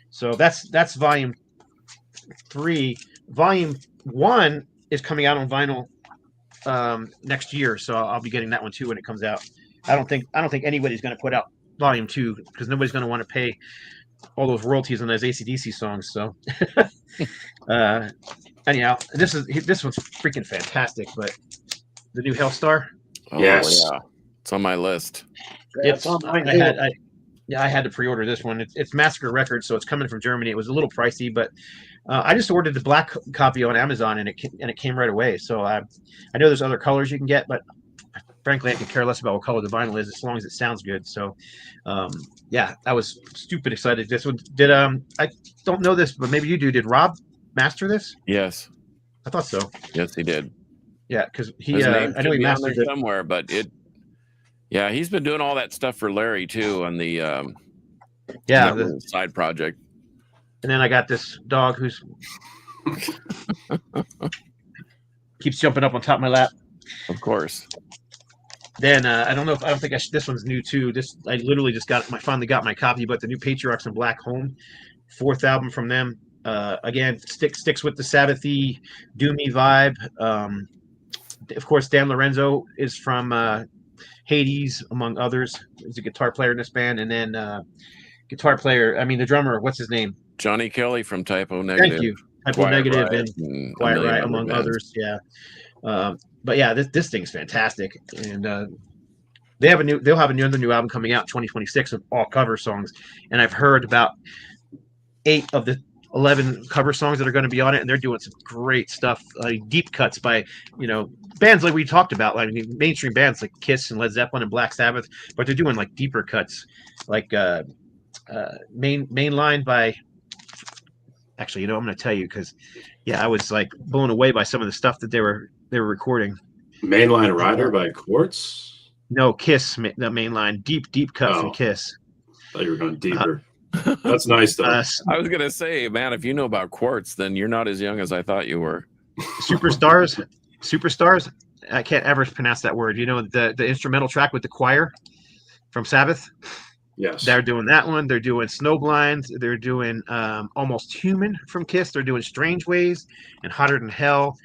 So that's volume 3. Volume 1 is coming out on vinyl next year, so I'll be getting that one too when it comes out. I don't think anybody's going to put out volume 2 because nobody's going to want to pay all those royalties on those AC/DC songs. So anyhow, this one's freaking fantastic. But the new Hellstar, Yes. Yeah, it's on my list. it's I had to pre-order this one. It's Massacre Records, so it's coming from Germany. It was a little pricey, but I just ordered the black copy on Amazon, and it came right away. So I know there's other colors you can get, but frankly, I could care less about what color the vinyl is as long as it sounds good. So, yeah, I was stupid excited. This one did. I don't know this, but maybe you do. Did Rob master this? Yes. I thought so. Yes, he did. Yeah, because His name I know he should be on mastered there it somewhere, but yeah, he's been doing all that stuff for Larry too on the the side project. And then I got this dog who's keeps jumping up on top of my lap. Of course. Then I don't think this one's new too. I literally just finally got my copy, but the new Patriarchs in Black Home, 4th album from them. Again, sticks with the Sabbathy, doomy vibe. Of course, Dan Lorenzo is from Hades, among others. He's a guitar player in this band, and then the drummer. What's his name? Johnny Kelly from Typo Negative. Thank you. Typo Negative and Quiet Riot, among bands. others. Yeah. But yeah, this thing's fantastic, and they'll have another new album coming out in 2026 of all cover songs, and I've heard about 8 of the 11 cover songs that are going to be on it, and they're doing some great stuff, deep cuts by bands like we talked about, like mainstream bands like Kiss and Led Zeppelin and Black Sabbath, but they're doing like deeper cuts, like Mainline by. Actually, I'm going to tell you because, I was like blown away by some of the stuff that they were recording. Mainline Rider by Quartz? No, Kiss, the Mainline, deep cut from Kiss. I thought you were going deeper. That's nice though. I was going to say, man, if you know about Quartz, then you're not as young as I thought you were. Superstars. I can't ever pronounce that word. The instrumental track with the choir from Sabbath. Yes. They're doing that one. They're doing Snowblind. They're doing Almost Human from Kiss. They're doing Strange Ways and Hotter Than Hell.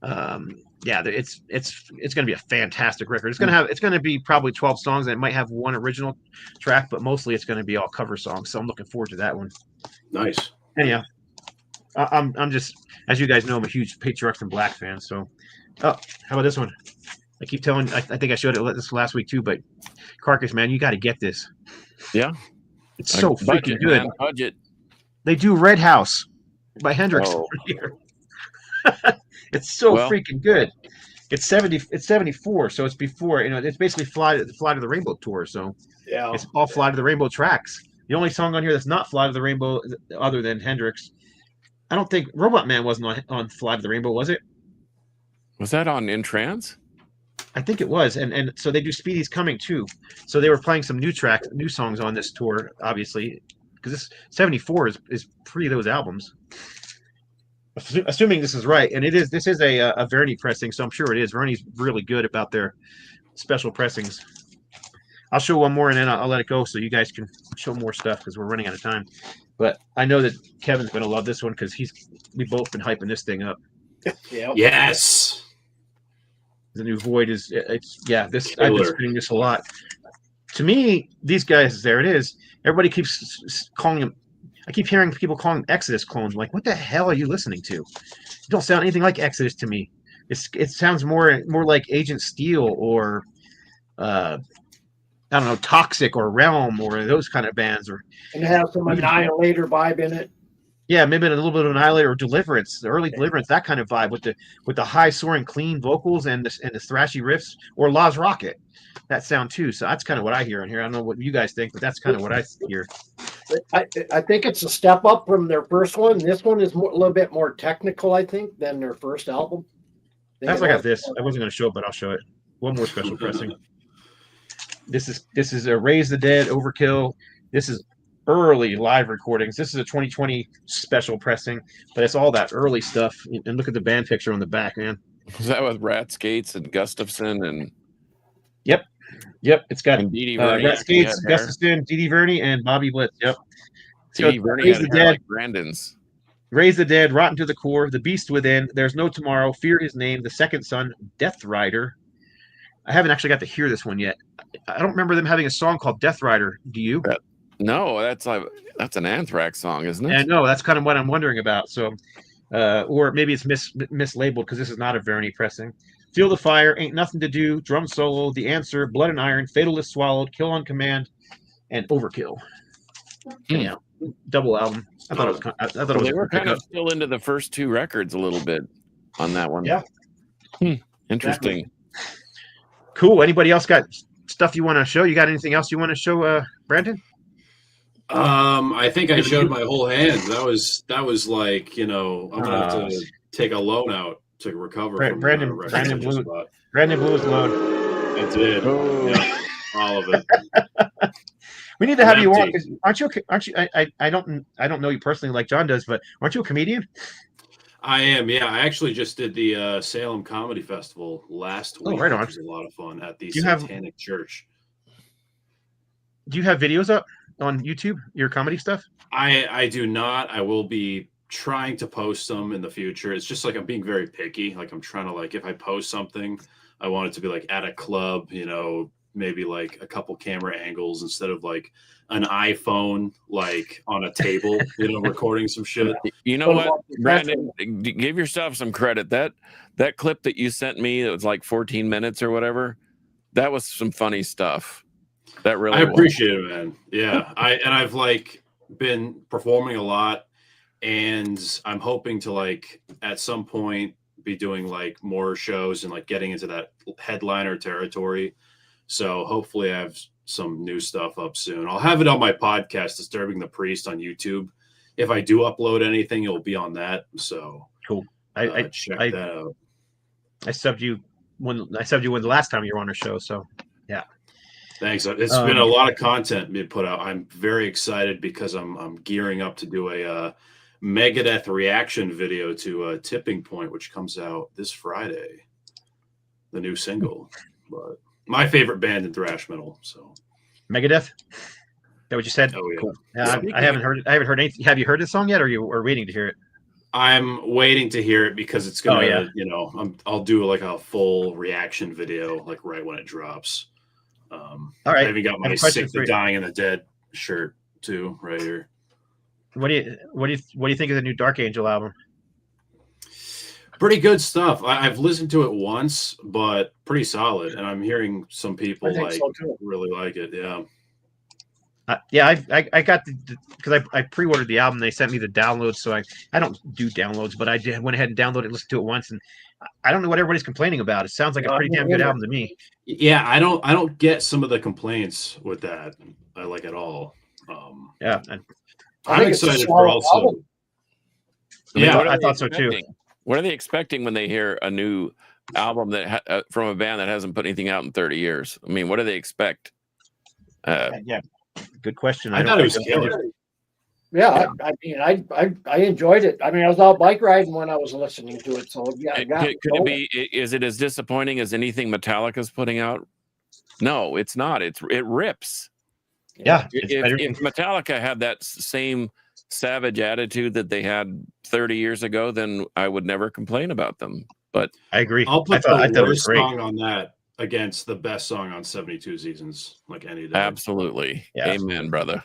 It's going to be a fantastic record. It's going to be probably 12 songs, and it might have one original track, but mostly it's going to be all cover songs. So I'm looking forward to that one. Nice. Anyhow, I'm just, as you guys know, I'm a huge Patriarchs in Black fan. So, how about this one? I keep telling. I think I showed it this last week too, but Carcass, man, you got to get this. Yeah, it's so freaking good. Man, budget. They do Red House by Hendrix here. It's so freaking good. It's 74, so it's before, it's basically Fly to the Rainbow tour. So yeah, it's all Fly to the Rainbow tracks. The only song on here that's not Fly to the Rainbow, other than Hendrix, I don't think Robot Man wasn't on Fly to the Rainbow, was it? Was that on In Trance? I think it was, and so they do Speedy's Coming too. So they were playing some new songs on this tour, obviously, because this 74 is pre those albums. Assuming this is right, and it is. This is a Verni pressing, so I'm sure it is. Verni's really good about their special pressings. I'll show one more, and then I'll let it go, so you guys can show more stuff because we're running out of time. But I know that Kevin's going to love this one because we've both been hyping this thing up. Yeah. Yes. The new Void I've been spinning this a lot. To me, these guys, there it is. Everybody keeps calling them. I keep hearing people calling them Exodus clones. I'm like, what the hell are you listening to? You don't sound anything like Exodus to me. It sounds more like Agent Steel or I don't know, Toxic or Realm or those kind of bands, or and it has some Annihilator vibe in it. Yeah, maybe a little bit of Annihilator or Deliverance, the early Deliverance, that kind of vibe with the high soaring clean vocals and the thrashy riffs, or Law's Rocket, that sound too. So that's kind of what I hear on here. I don't know what you guys think, but that's kind of what I hear. I think it's a step up from their first one. This one is a little bit more technical, I think, than their first album. That's like I got this. I wasn't going to show it, but I'll show it. One more special pressing. This is a Raise the Dead, Overkill. This is early live recordings. This is a 2020 special pressing, but it's all that early stuff. And look at the band picture on the back, man. Is that with Rat Skates and Gustafson and? Yep. It's got Rat Skates, Gustafson, Dee Verney, and Bobby Blitz. Yep. Dee Verney had hair like Brandon's. Raise the Dead, Rotten to the Core, The Beast Within, There's No Tomorrow, Fear His Name, The Second Son, Death Rider. I haven't actually got to hear this one yet. I don't remember them having a song called Death Rider. Do you? No, that's an Anthrax song, isn't it? And no, that's kind of what I'm wondering about. So, or maybe it's mislabeled because this is not a Verney pressing. Feel the Fire, Ain't Nothing to Do, Drum Solo, The Answer, Blood and Iron, Fatalist Swallowed, Kill on Command, and Overkill. Yeah, double album. I thought it was. I thought it was. They were kind of still into the first two records a little bit on that one. Yeah. Interesting. Exactly. Cool. Anybody else got stuff you want to show? You got anything else you want to show, Brandon? I think I showed my whole hand. That was like, I'm gonna have to take a loan out to recover. Brandon blew his load. I did. Oh. Yeah, all of it. We need to have you on because aren't you? I don't know you personally like John does, but aren't you a comedian? I am. Yeah, I actually just did the Salem Comedy Festival last week. Right on. Which was a lot of fun at the Satanic Church. Do you have videos up on YouTube? Your comedy stuff? I do not. I will be trying to post some in the future. It's just like I'm being very picky. Like I'm trying to if I post something, I want it to be like at a club, maybe like a couple camera angles instead of like an iPhone like on a table, recording some shit. You know what, Brandon? Give yourself some credit. That clip that you sent me, it was like 14 minutes or whatever. That was some funny stuff. That really. I appreciate it, man. Yeah, I've been performing a lot, and I'm hoping to at some point be doing more shows and getting into that headliner territory. So hopefully I have some new stuff up soon. I'll have it on my podcast, Disturbing the Priest, on YouTube. If I do upload anything, it'll be on that. So cool. Check that out. I subbed you when the last time you were on our show. So yeah. Thanks. It's been a lot of content being put out. I'm very excited because I'm gearing up to do a Megadeth reaction video to Tipping Point, which comes out this Friday. The new single, but my favorite band in thrash metal. So Megadeth. Is that what you said? Oh yeah. Cool. I haven't heard anything. Have you heard the song yet, or you are waiting to hear it? I'm waiting to hear it because it's gonna, I'll do a full reaction video right when it drops. All right. I even got my Sick the Dying and the Dead shirt too right here. What do you think of the new Dark Angel album? Pretty good stuff. I've listened to it once, but pretty solid. And I'm hearing some people really like it. Yeah. I got because I pre-ordered the album. They sent me the downloads, so I don't do downloads, but I went ahead and downloaded it, listened to it once, and I don't know what everybody's complaining about. It sounds like a pretty damn good album to me. Yeah, I don't get some of the complaints with that at all. Yeah, I'm excited for also. Yeah, I thought so too. What are they expecting when they hear a new album that from a band that hasn't put anything out in 30 years? I mean, what do they expect? Yeah, good question. I thought it was killer. Yeah, I mean, I enjoyed it. I mean, I was out bike riding when I was listening to it. So yeah, could it be? Is it as disappointing as anything Metallica's putting out? No, it's not. It rips. Yeah. If Metallica had that same savage attitude that they had 30 years ago, then I would never complain about them. But I agree. I'll put the worst song on that against the best song on 72 Seasons, any day. Absolutely. Yeah. Amen, brother.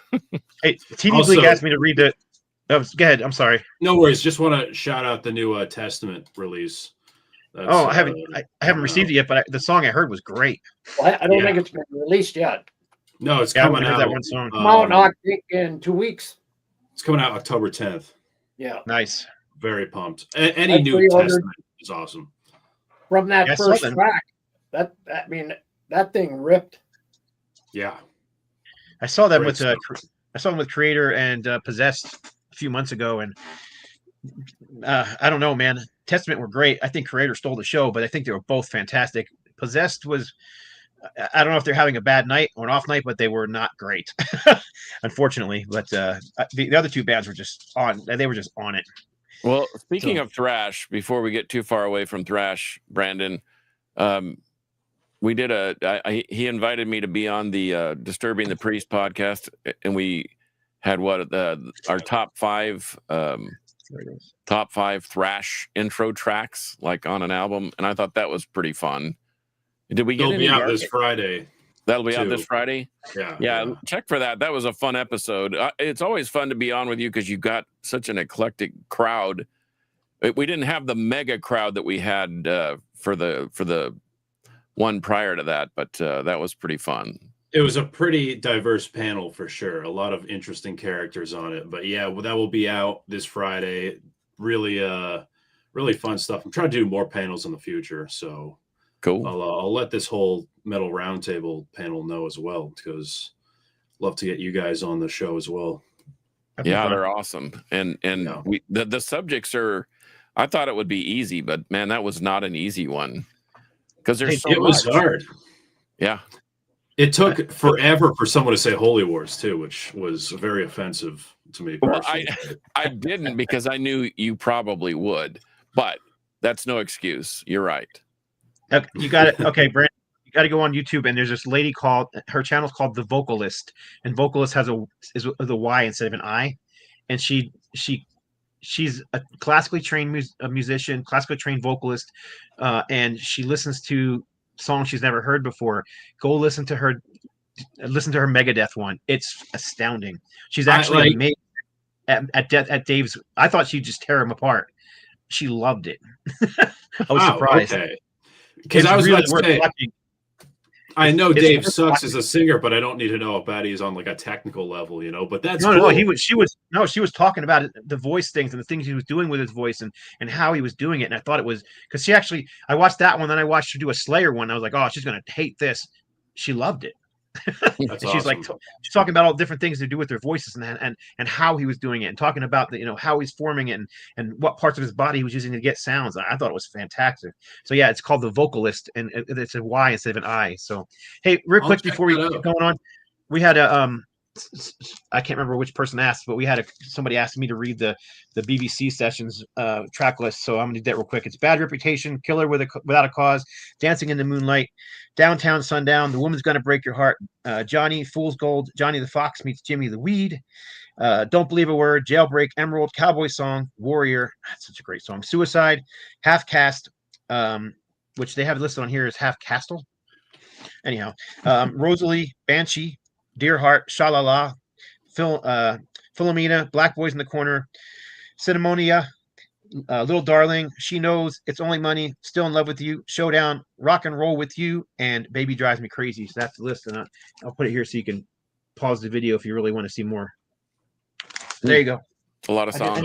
Hey, TV Bleak asked me to read Go ahead. I'm sorry. No worries. Just want to shout out the new Testament release. That's, I haven't received it yet, but the song I heard was great. Well, I don't think it's been released yet. No, it's coming out. That one song. Come out, I think, in 2 weeks. It's coming out October 10th. Yeah. Nice. Very pumped. Any new Testament is awesome. From that first track, that thing ripped. Yeah. I saw them with Creator and Possessed a few months ago, and I don't know, man. Testament were great. I think Creator stole the show, but I think they were both fantastic. Possessed was, I don't know if they're having a bad night or an off night, but they were not great, unfortunately. But the other two bands were just on. They were just on it. Well, speaking of thrash, before we get too far away from thrash, Brandon, we did he invited me to be on the Disturbing the Priest podcast, and we had our top five thrash intro tracks, like on an album, and I thought that was pretty fun. Did we get It'll be out this Friday? That'll be out this Friday. Yeah. Check for that. That was a fun episode. It's always fun to be on with you because you got such an eclectic crowd. We didn't have the mega crowd that we had for the one prior to that, but that was pretty fun. It was a pretty diverse panel for sure. A lot of interesting characters on it. But yeah, that will be out this Friday. Really, really fun stuff. I'm trying to do more panels in the future, so cool. I'll let this whole Metal Roundtable panel know as well, because love to get you guys on the show as well. Yeah, they're awesome, and the subjects are. I thought it would be easy, but man, that was not an easy one because there's so much. It was hard. Yeah. It took forever for someone to say Holy Wars too, which was very offensive to me personally. Well, I didn't because I knew you probably would, but that's no excuse. You're right. Okay, you got it. Okay, Brandon, you got to go on YouTube, and there's this lady her channel's called The Vocalist, and Vocalist is a Y instead of an I, and she's a classically trained musician, classically trained vocalist, and she listens to songs she's never heard before. Go listen to her Megadeth one. It's astounding. She's actually amazing at Dave's. I thought she'd just tear him apart. She loved it. I was surprised. Okay. Because I was really about to say, I know Dave sucks as a singer, but I don't need to know how bad he is on like a technical level, But that's cool. She was talking about the voice things and the things he was doing with his voice and how he was doing it. And I thought it was because I watched that one, then I watched her do a Slayer one. I was like, oh, she's gonna hate this. She loved it. That's she's awesome. She's talking about all different things to do with their voices and how he was doing it, and talking about how he's forming it and what parts of his body he was using to get sounds. I thought it was fantastic. So yeah, it's called The Vocalist, and it's a Y instead of an I. So hey, real quick before we keep going on, we had I can't remember which person asked, but we had somebody asked me to read the BBC Sessions track list. So I'm gonna do that real quick. It's Bad Reputation, Killer Without a Cause, Dancing in the Moonlight, Downtown Sundown, The Woman's Gonna Break Your Heart, Johnny, Fool's Gold, Johnny the Fox meets Jimmy the Weed, Don't Believe a Word, Jailbreak, Emerald, Cowboy Song, Warrior. That's such a great song. Suicide, Half Caste, which they have listed on here as Half Castle. Anyhow, Rosalie, Banshee, Dearheart, Shalala, Philomena, Black Boys in the Corner, Cinemonia, Little Darling, She Knows, It's Only Money, Still in Love with You, Showdown, Rock and Roll with You, and Baby Drives Me Crazy. So that's the list, and I'll put it here so you can pause the video if you really want to see more. There you go. A lot of songs.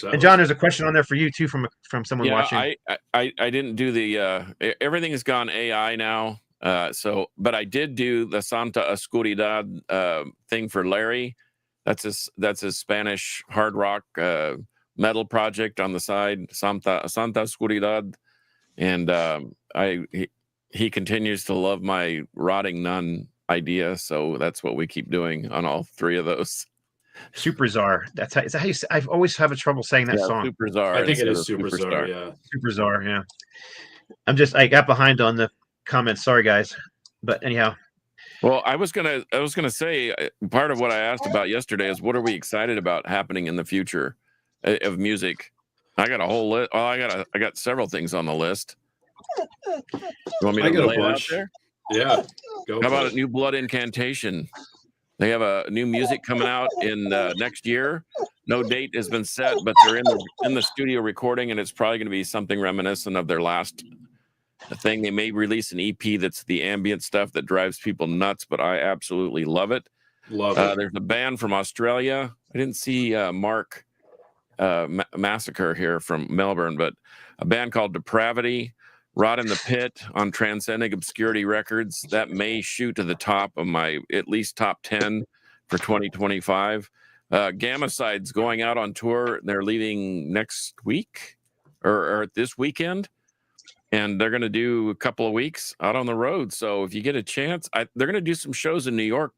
And John, there's a question on there for you too from someone watching. I didn't do the everything has gone AI now. But I did do the Santa Oscuridad thing for Larry. That's his Spanish hard rock metal project on the side, Santa Oscuridad, and he continues to love my rotting nun idea. So that's what we keep doing on all three of those. Super Czar. Is that how you say? I've always had trouble saying that song. Super Czar. I think it is Super Czar. Yeah, Super Czar. Yeah. I got behind on the comments. Sorry, guys. But anyhow. Well, I was gonna say part of what I asked about yesterday is what are we excited about happening in the future of music? I got a whole list. Oh, I got several things on the list. You want me to lay it out there? Yeah. How about a New Blood Incantation? They have a new music coming out in next year. No date has been set, but they're in the studio recording, and it's probably going to be something reminiscent of their last thing. They may release an EP that's the ambient stuff that drives people nuts, but I absolutely love it. Love it. There's a band from Australia. I didn't see Mark Massacre here from Melbourne, but a band called Depravity, Rot in the Pit on Transcending Obscurity Records. That may shoot to the top of my at least top 10 for 2025. Gamma-Side's going out on tour. They're leaving next week or this weekend, and they're going to do a couple of weeks out on the road. So if you get a chance, they're going to do some shows in New York,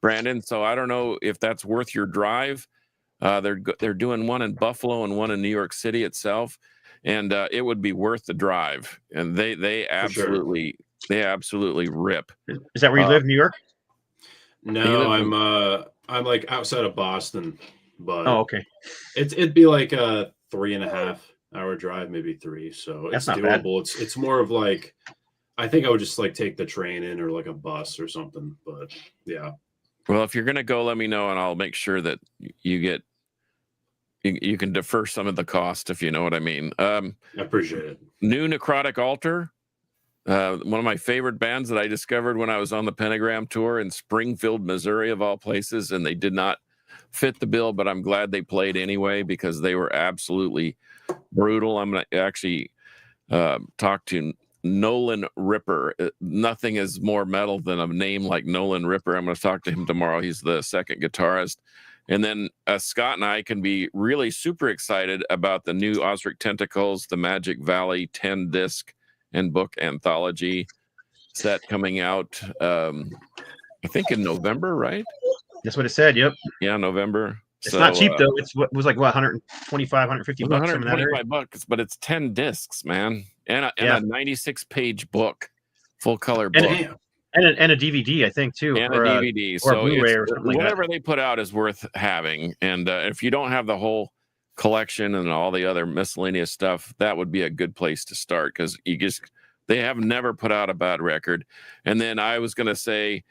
Brandon. So I don't know if that's worth your drive. They're doing one in Buffalo and one in New York City itself, and it would be worth the drive. And they absolutely rip. Is that where you live, New York? No, I'm like outside of Boston, but okay. It'd be like a 3.5 hour drive, maybe 3. So That's it's not doable. bad. It's more of like, I think I would just like take the train in or like a bus or something. But yeah. Well, if you're gonna go, let me know, and I'll make sure that you can defer some of the cost, if you know what I mean. I appreciate it. New Necrotic Altar, one of my favorite bands that I discovered when I was on the Pentagram tour in Springfield, Missouri, of all places, and they did not fit the bill, but I'm glad they played anyway because they were absolutely brutal. I'm going to actually talk to Nolan Ripper. Nothing is more metal than a name like Nolan Ripper. I'm going to talk to him tomorrow. He's the second guitarist. And then Scott and I can be really super excited about the new Osric Tentacles, the Magic Valley 10-disc and book anthology set coming out, I think in November, right? That's what it said. Yep. Yeah, November. It's not cheap though. It was like what, 125, 150 bucks. 125 bucks, but it's 10 discs, man, and a 96-page book, full color book, and a DVD, I think too, and a DVD. Or so a Blu-ray or something like whatever that. they put out is worth having. And if you don't have the whole collection and all the other miscellaneous stuff, that would be a good place to start because they have never put out a bad record. And then I was going to say,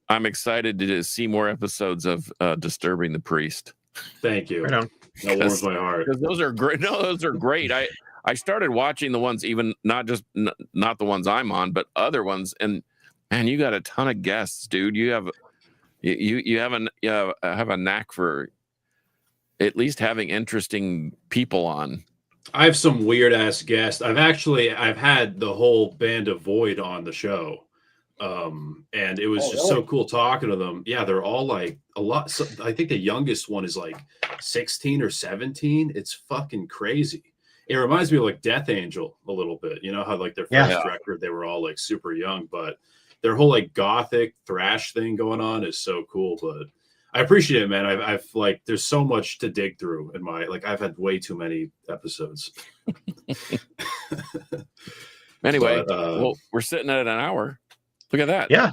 I'm excited to see more episodes of Disturbing the Priest. Thank you. Right on. That warms my heart. Because those are great. No, those are great. I started watching the ones, even not the ones I'm on, but other ones. And man, you got a ton of guests, dude. You have a knack for at least having interesting people on. I have some weird ass guests. I've had the whole band of Void on the show. And it was just so cool talking to them. Yeah, they're all like a lot. So I think the youngest one is like 16 or 17. It's fucking crazy. It reminds me of like Death Angel a little bit. You know how like their first record, they were all like super young, but their whole like gothic thrash thing going on is so cool. But I appreciate it, man. I've like, there's so much to dig through in my, like, I've had way too many episodes. Anyway, well, we're sitting at an hour. Look at that. Yeah.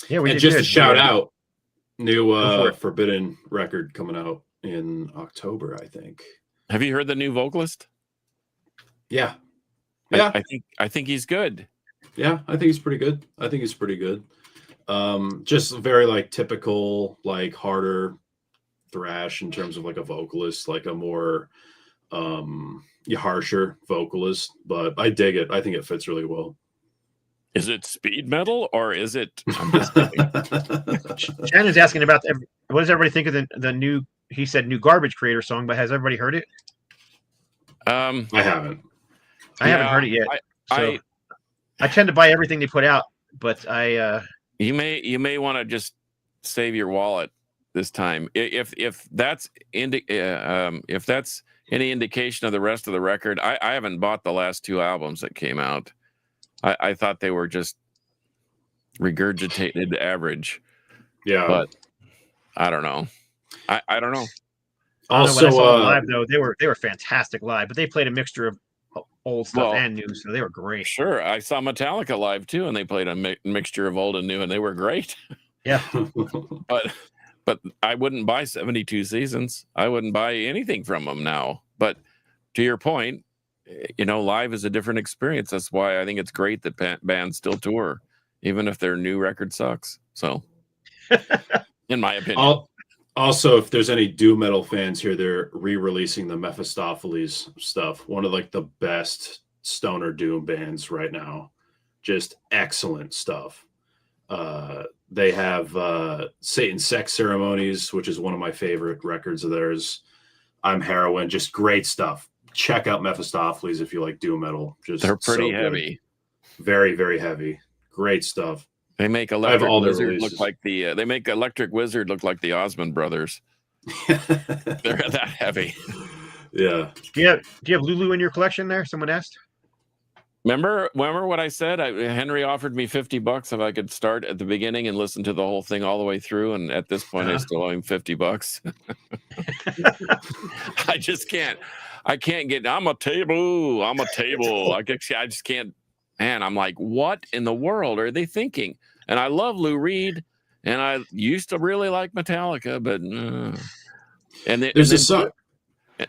Yeah. And just to shout out, new Forbidden record coming out in October, I think. Have you heard the new vocalist? Yeah. I think he's good. Yeah, I think he's pretty good. Just very like typical, like harder thrash in terms of like a vocalist, like a more harsher vocalist, but I dig it. I think it fits really well. Is it speed metal or is it? I'm just kidding. Shannon's asking about what does everybody think of the new? He said new Garbage Creator song, but has everybody heard it? I haven't. I haven't heard it yet. I tend to buy everything they put out, but you may want to just save your wallet this time. If that's if that's any indication of the rest of the record, I haven't bought the last 2 albums that came out. I thought they were just regurgitated average. Yeah, but I don't know. I don't know. Also, when I saw them live though, they were fantastic live, but they played a mixture of old stuff and new, so they were great. Sure, I saw Metallica live too, and they played a mixture of old and new, and they were great. Yeah, but I wouldn't buy 72 Seasons. I wouldn't buy anything from them now. But to your point, live is a different experience. That's why I think it's great that bands still tour, even if their new record sucks. So, in my opinion. Also, if there's any doom metal fans here, they're re-releasing the Mephistopheles stuff. One of like the best stoner doom bands right now. Just excellent stuff. They have Satan's Sex Ceremonies, which is one of my favorite records of theirs. I'm Heroin, just great stuff. Check out Mephistopheles if you like doom metal. Just They're pretty so heavy. Very, very heavy. Great stuff. They make Electric Wizard look like they make Electric Wizard look like the Osmond brothers. They're that heavy. Yeah. Do you have Lulu in your collection there? Someone asked. Remember what I said? Henry offered me $50 if I could start at the beginning and listen to the whole thing all the way through. And at this point, I still owe him $50. I just can't. I can't get. I'm a table. I just can't. Man, I'm like, what in the world are they thinking? And I love Lou Reed, and I used to really like Metallica, but there's a song.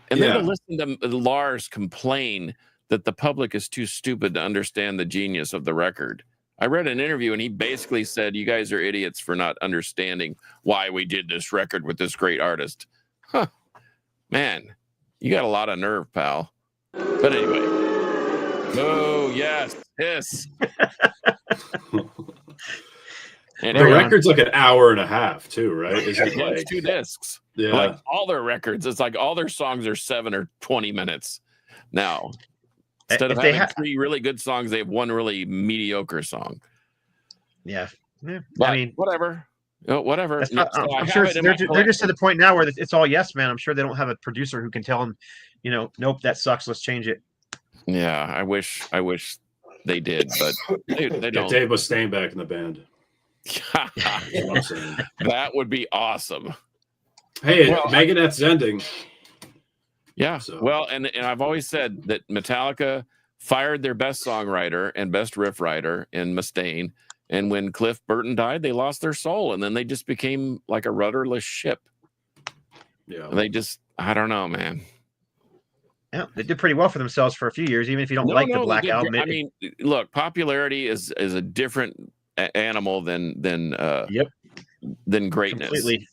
And then to listen to Lars complain that the public is too stupid to understand the genius of the record. I read an interview, and he basically said, "You guys are idiots for not understanding why we did this record with this great artist." Huh, man, you got a lot of nerve, pal. But anyway. Oh, yes. And the record's like an hour and a half, too, right? Is it like 2 discs? Yeah. Like all their records, it's like all their songs are 7 or 20 minutes. Now, instead of having 3 really good songs, they have 1 really mediocre song. Yeah. But I mean, whatever. Whatever. I'm sure they're just to the point now where it's all yes, man. I'm sure they don't have a producer who can tell them, nope, that sucks. Let's change it. Yeah, I wish they did, but they don't. Dave Mustaine back in the band. That would be awesome. Hey, Megadeth's ending. Yeah. So. Well, and I've always said that Metallica fired their best songwriter and best riff writer in Mustaine, and when Cliff Burton died, they lost their soul, and then they just became like a rudderless ship. Yeah. I don't know, man. Yeah, they did pretty well for themselves for a few years, even if you don't like the Black Album. I mean, look, popularity is a different animal than greatness. Completely.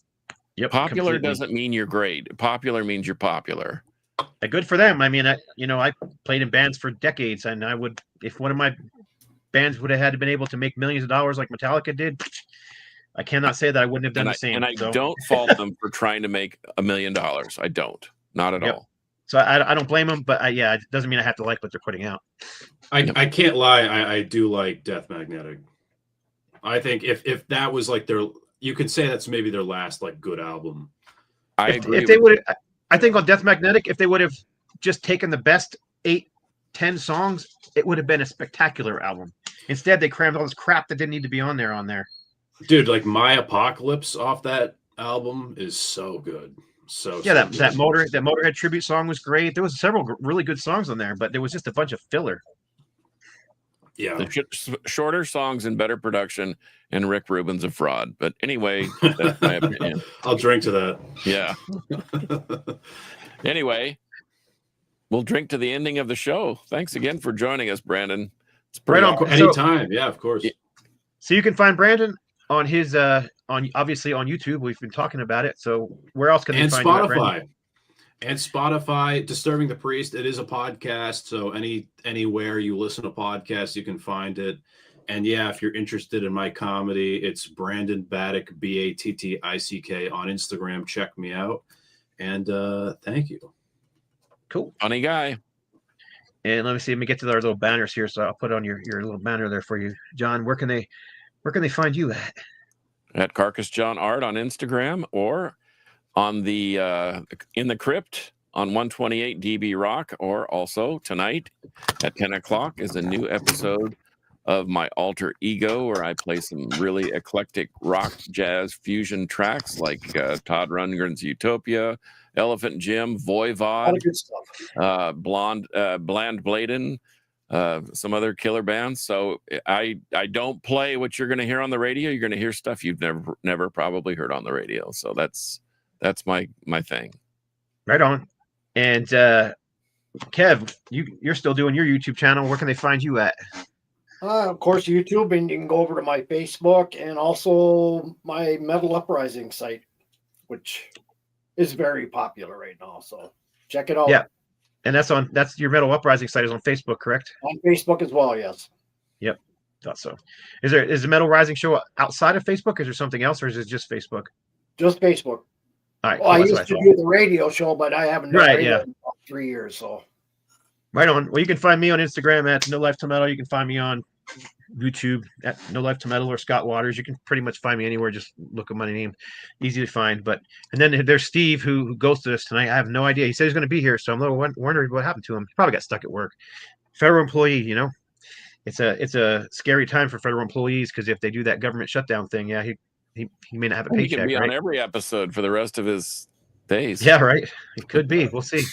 Yep. Popular doesn't mean you're great. Popular means you're popular. Good for them. I mean, I played in bands for decades, and I would, if one of my bands would have had been able to make millions of dollars like Metallica did, I cannot say that I wouldn't have done the same. And I don't fault them for trying to make $1 million. I don't. Not at all. So I don't blame them, but it doesn't mean I have to like what they're putting out. I can't lie. I do like Death Magnetic. I think if that was like you could say that's maybe their last like good album. I agree. If they would, I think on Death Magnetic, if they would have just taken the best 8-10 songs, it would have been a spectacular album. Instead, they crammed all this crap that didn't need to be on there. Dude, like My Apocalypse off that album is so good. So that Motorhead tribute song was great. There was several really good songs on there, but there was just a bunch of filler. Yeah, the shorter songs and better production, and Rick Rubin's a fraud. But anyway, that's my opinion. I'll drink to that. Yeah. Anyway, we'll drink to the ending of the show. Thanks again for joining us, Brandon. It's right on. Anytime. Yeah, of course. So you can find Brandon on his obviously on YouTube. We've been talking about it. So where else can they find Spotify? And Spotify, Disturbing the Priest. It is a podcast, so anywhere you listen to podcasts, you can find it. And if you're interested in my comedy, it's Brandon Battick, Battick on Instagram. Check me out. And thank you. Cool. Funny guy. And let me get to our little banners here. So I'll put on your little banner there for you, John. Where can they find you at? At Carcass John Art on Instagram, or on the In the Crypt on 128 DB Rock, or also tonight at 10 o'clock is a new episode of my alter ego, where I play some really eclectic rock, jazz, fusion tracks like Todd Rundgren's Utopia, Elephant Jim, Voivod, Bland Bladen, some other killer bands. So I don't play what you're going to hear on the radio. You're going to hear stuff you've never probably heard on the radio. So that's my thing. Right on. And Kev, you're still doing your YouTube channel. Where can they find you at? Of course, YouTube, and you can go over to my Facebook and also my Metal Uprising site. which is very popular right now. So check it out. Yeah. And that's your Metal Uprising site is on Facebook, correct? On Facebook as well, yes. Yep. Thought so. Is the Metal Rising show outside of Facebook? Is there something else, or is it just Facebook? Just Facebook. All right. Well, I used to do the radio show, but I haven't done radio in about 3 years. So right on. Well, you can find me on Instagram at No Life to Metal. You can find me on YouTube at No Life to Metal or Scott Waters. You can pretty much find me anywhere. Just look up my name. Easy to find. And then there's Steve who goes to us tonight. I have no idea. He said he's going to be here, so I'm a little wondering what happened to him. He probably got stuck at work. Federal employee, you know. It's a scary time for federal employees because if they do that government shutdown thing, yeah, he may not have a paycheck. He can be right? on every episode for the rest of his days. Yeah, right. It could be. We'll see.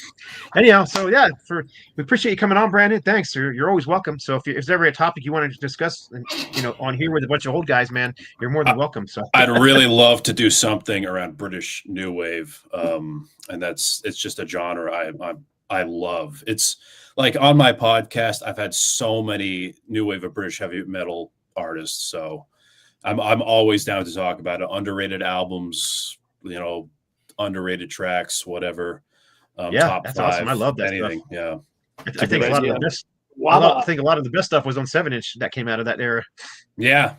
Anyhow, so yeah, we appreciate you coming on, Brandon. Thanks. You're always welcome. So if there's ever a topic you wanted to discuss, on here with a bunch of old guys, man, you're more than welcome. So I'd really love to do something around British new wave, and it's just a genre I love. It's like on my podcast, I've had so many new wave of British heavy metal artists, so I'm always down to talk about it. Underrated albums, underrated tracks, whatever. Top that's 5, awesome. I love that anything. stuff. Yeah, I think a lot of the best. I think a lot of the best stuff was on 7-inch that came out of that era. Yeah.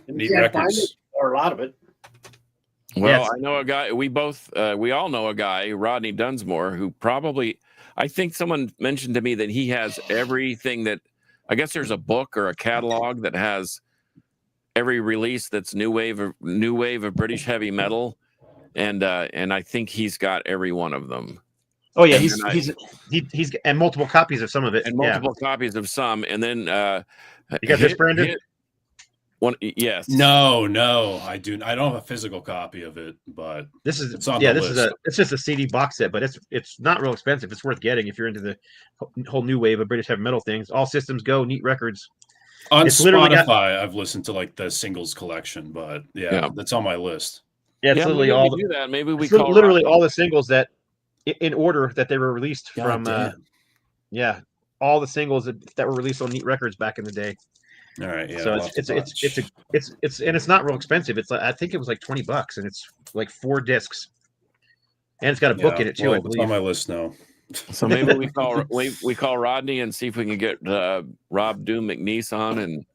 Neat records. Or a lot of it. Well, yes. I know a guy. We all know a guy, Rodney Dunsmore, who probably. I think someone mentioned to me that he has everything that. I guess there's a book or a catalog that has every release that's new wave of British heavy metal, and I think he's got every one of them. Oh yeah, he's and multiple copies of some of it, and multiple copies of some, and then you got this, Brandon. Yes. No, I do. I don't have a physical copy of it, but it's on the list. It's just a CD box set, but it's not real expensive. It's worth getting if you're into the whole new wave of British heavy metal things. All systems go, neat records. On Spotify, I've listened to like the singles collection, but yeah, that's on my list. Yeah, it's literally all do that. Maybe we call literally all the singles that in order that they were released from. All the singles that were released on Neat Records back in the day. All right, yeah. So it's not real expensive. It's I think it was like $20, and it's like 4 discs, and it's got a book in it too. I believe. It's on my list now. So maybe we call Rodney and see if we can get Rob Doom McNeese on, and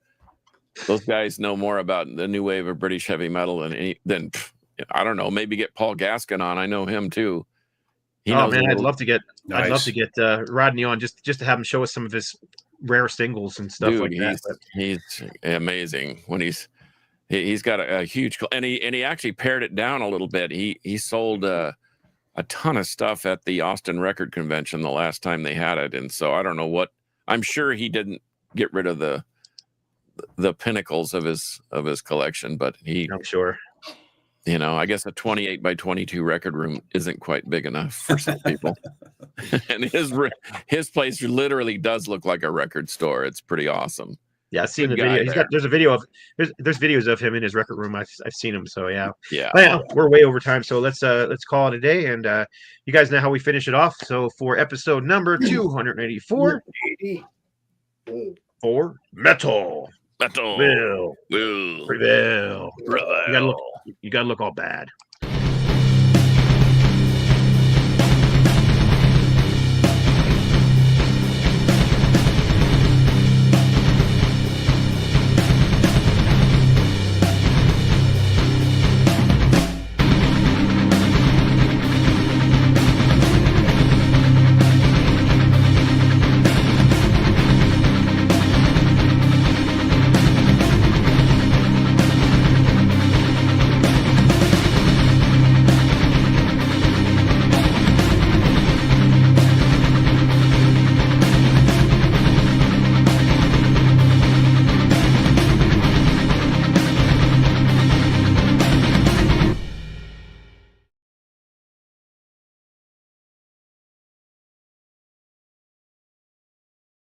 those guys know more about the new wave of British heavy metal than I don't know. Maybe get Paul Gaskin on. I know him too. I'd love to get Rodney on just to have him show us some of his rare singles and stuff like that. He's amazing when he's got a huge, and he actually pared it down a little bit. He sold a ton of stuff at the Austin Record Convention the last time they had it, and so I don't know what. I'm sure he didn't get rid of the pinnacles of his collection, but I'm sure. I guess a 28 by 22 record room isn't quite big enough for some people. And his place literally does look like a record store. It's pretty awesome. Yeah, I've seen the video. There's videos of him in his record room. I've seen him. So yeah. Well, we're way over time. So let's call it a day. And you guys know how we finish it off. So for episode number 284, for metal. Will. Prevail. You gotta look all bad.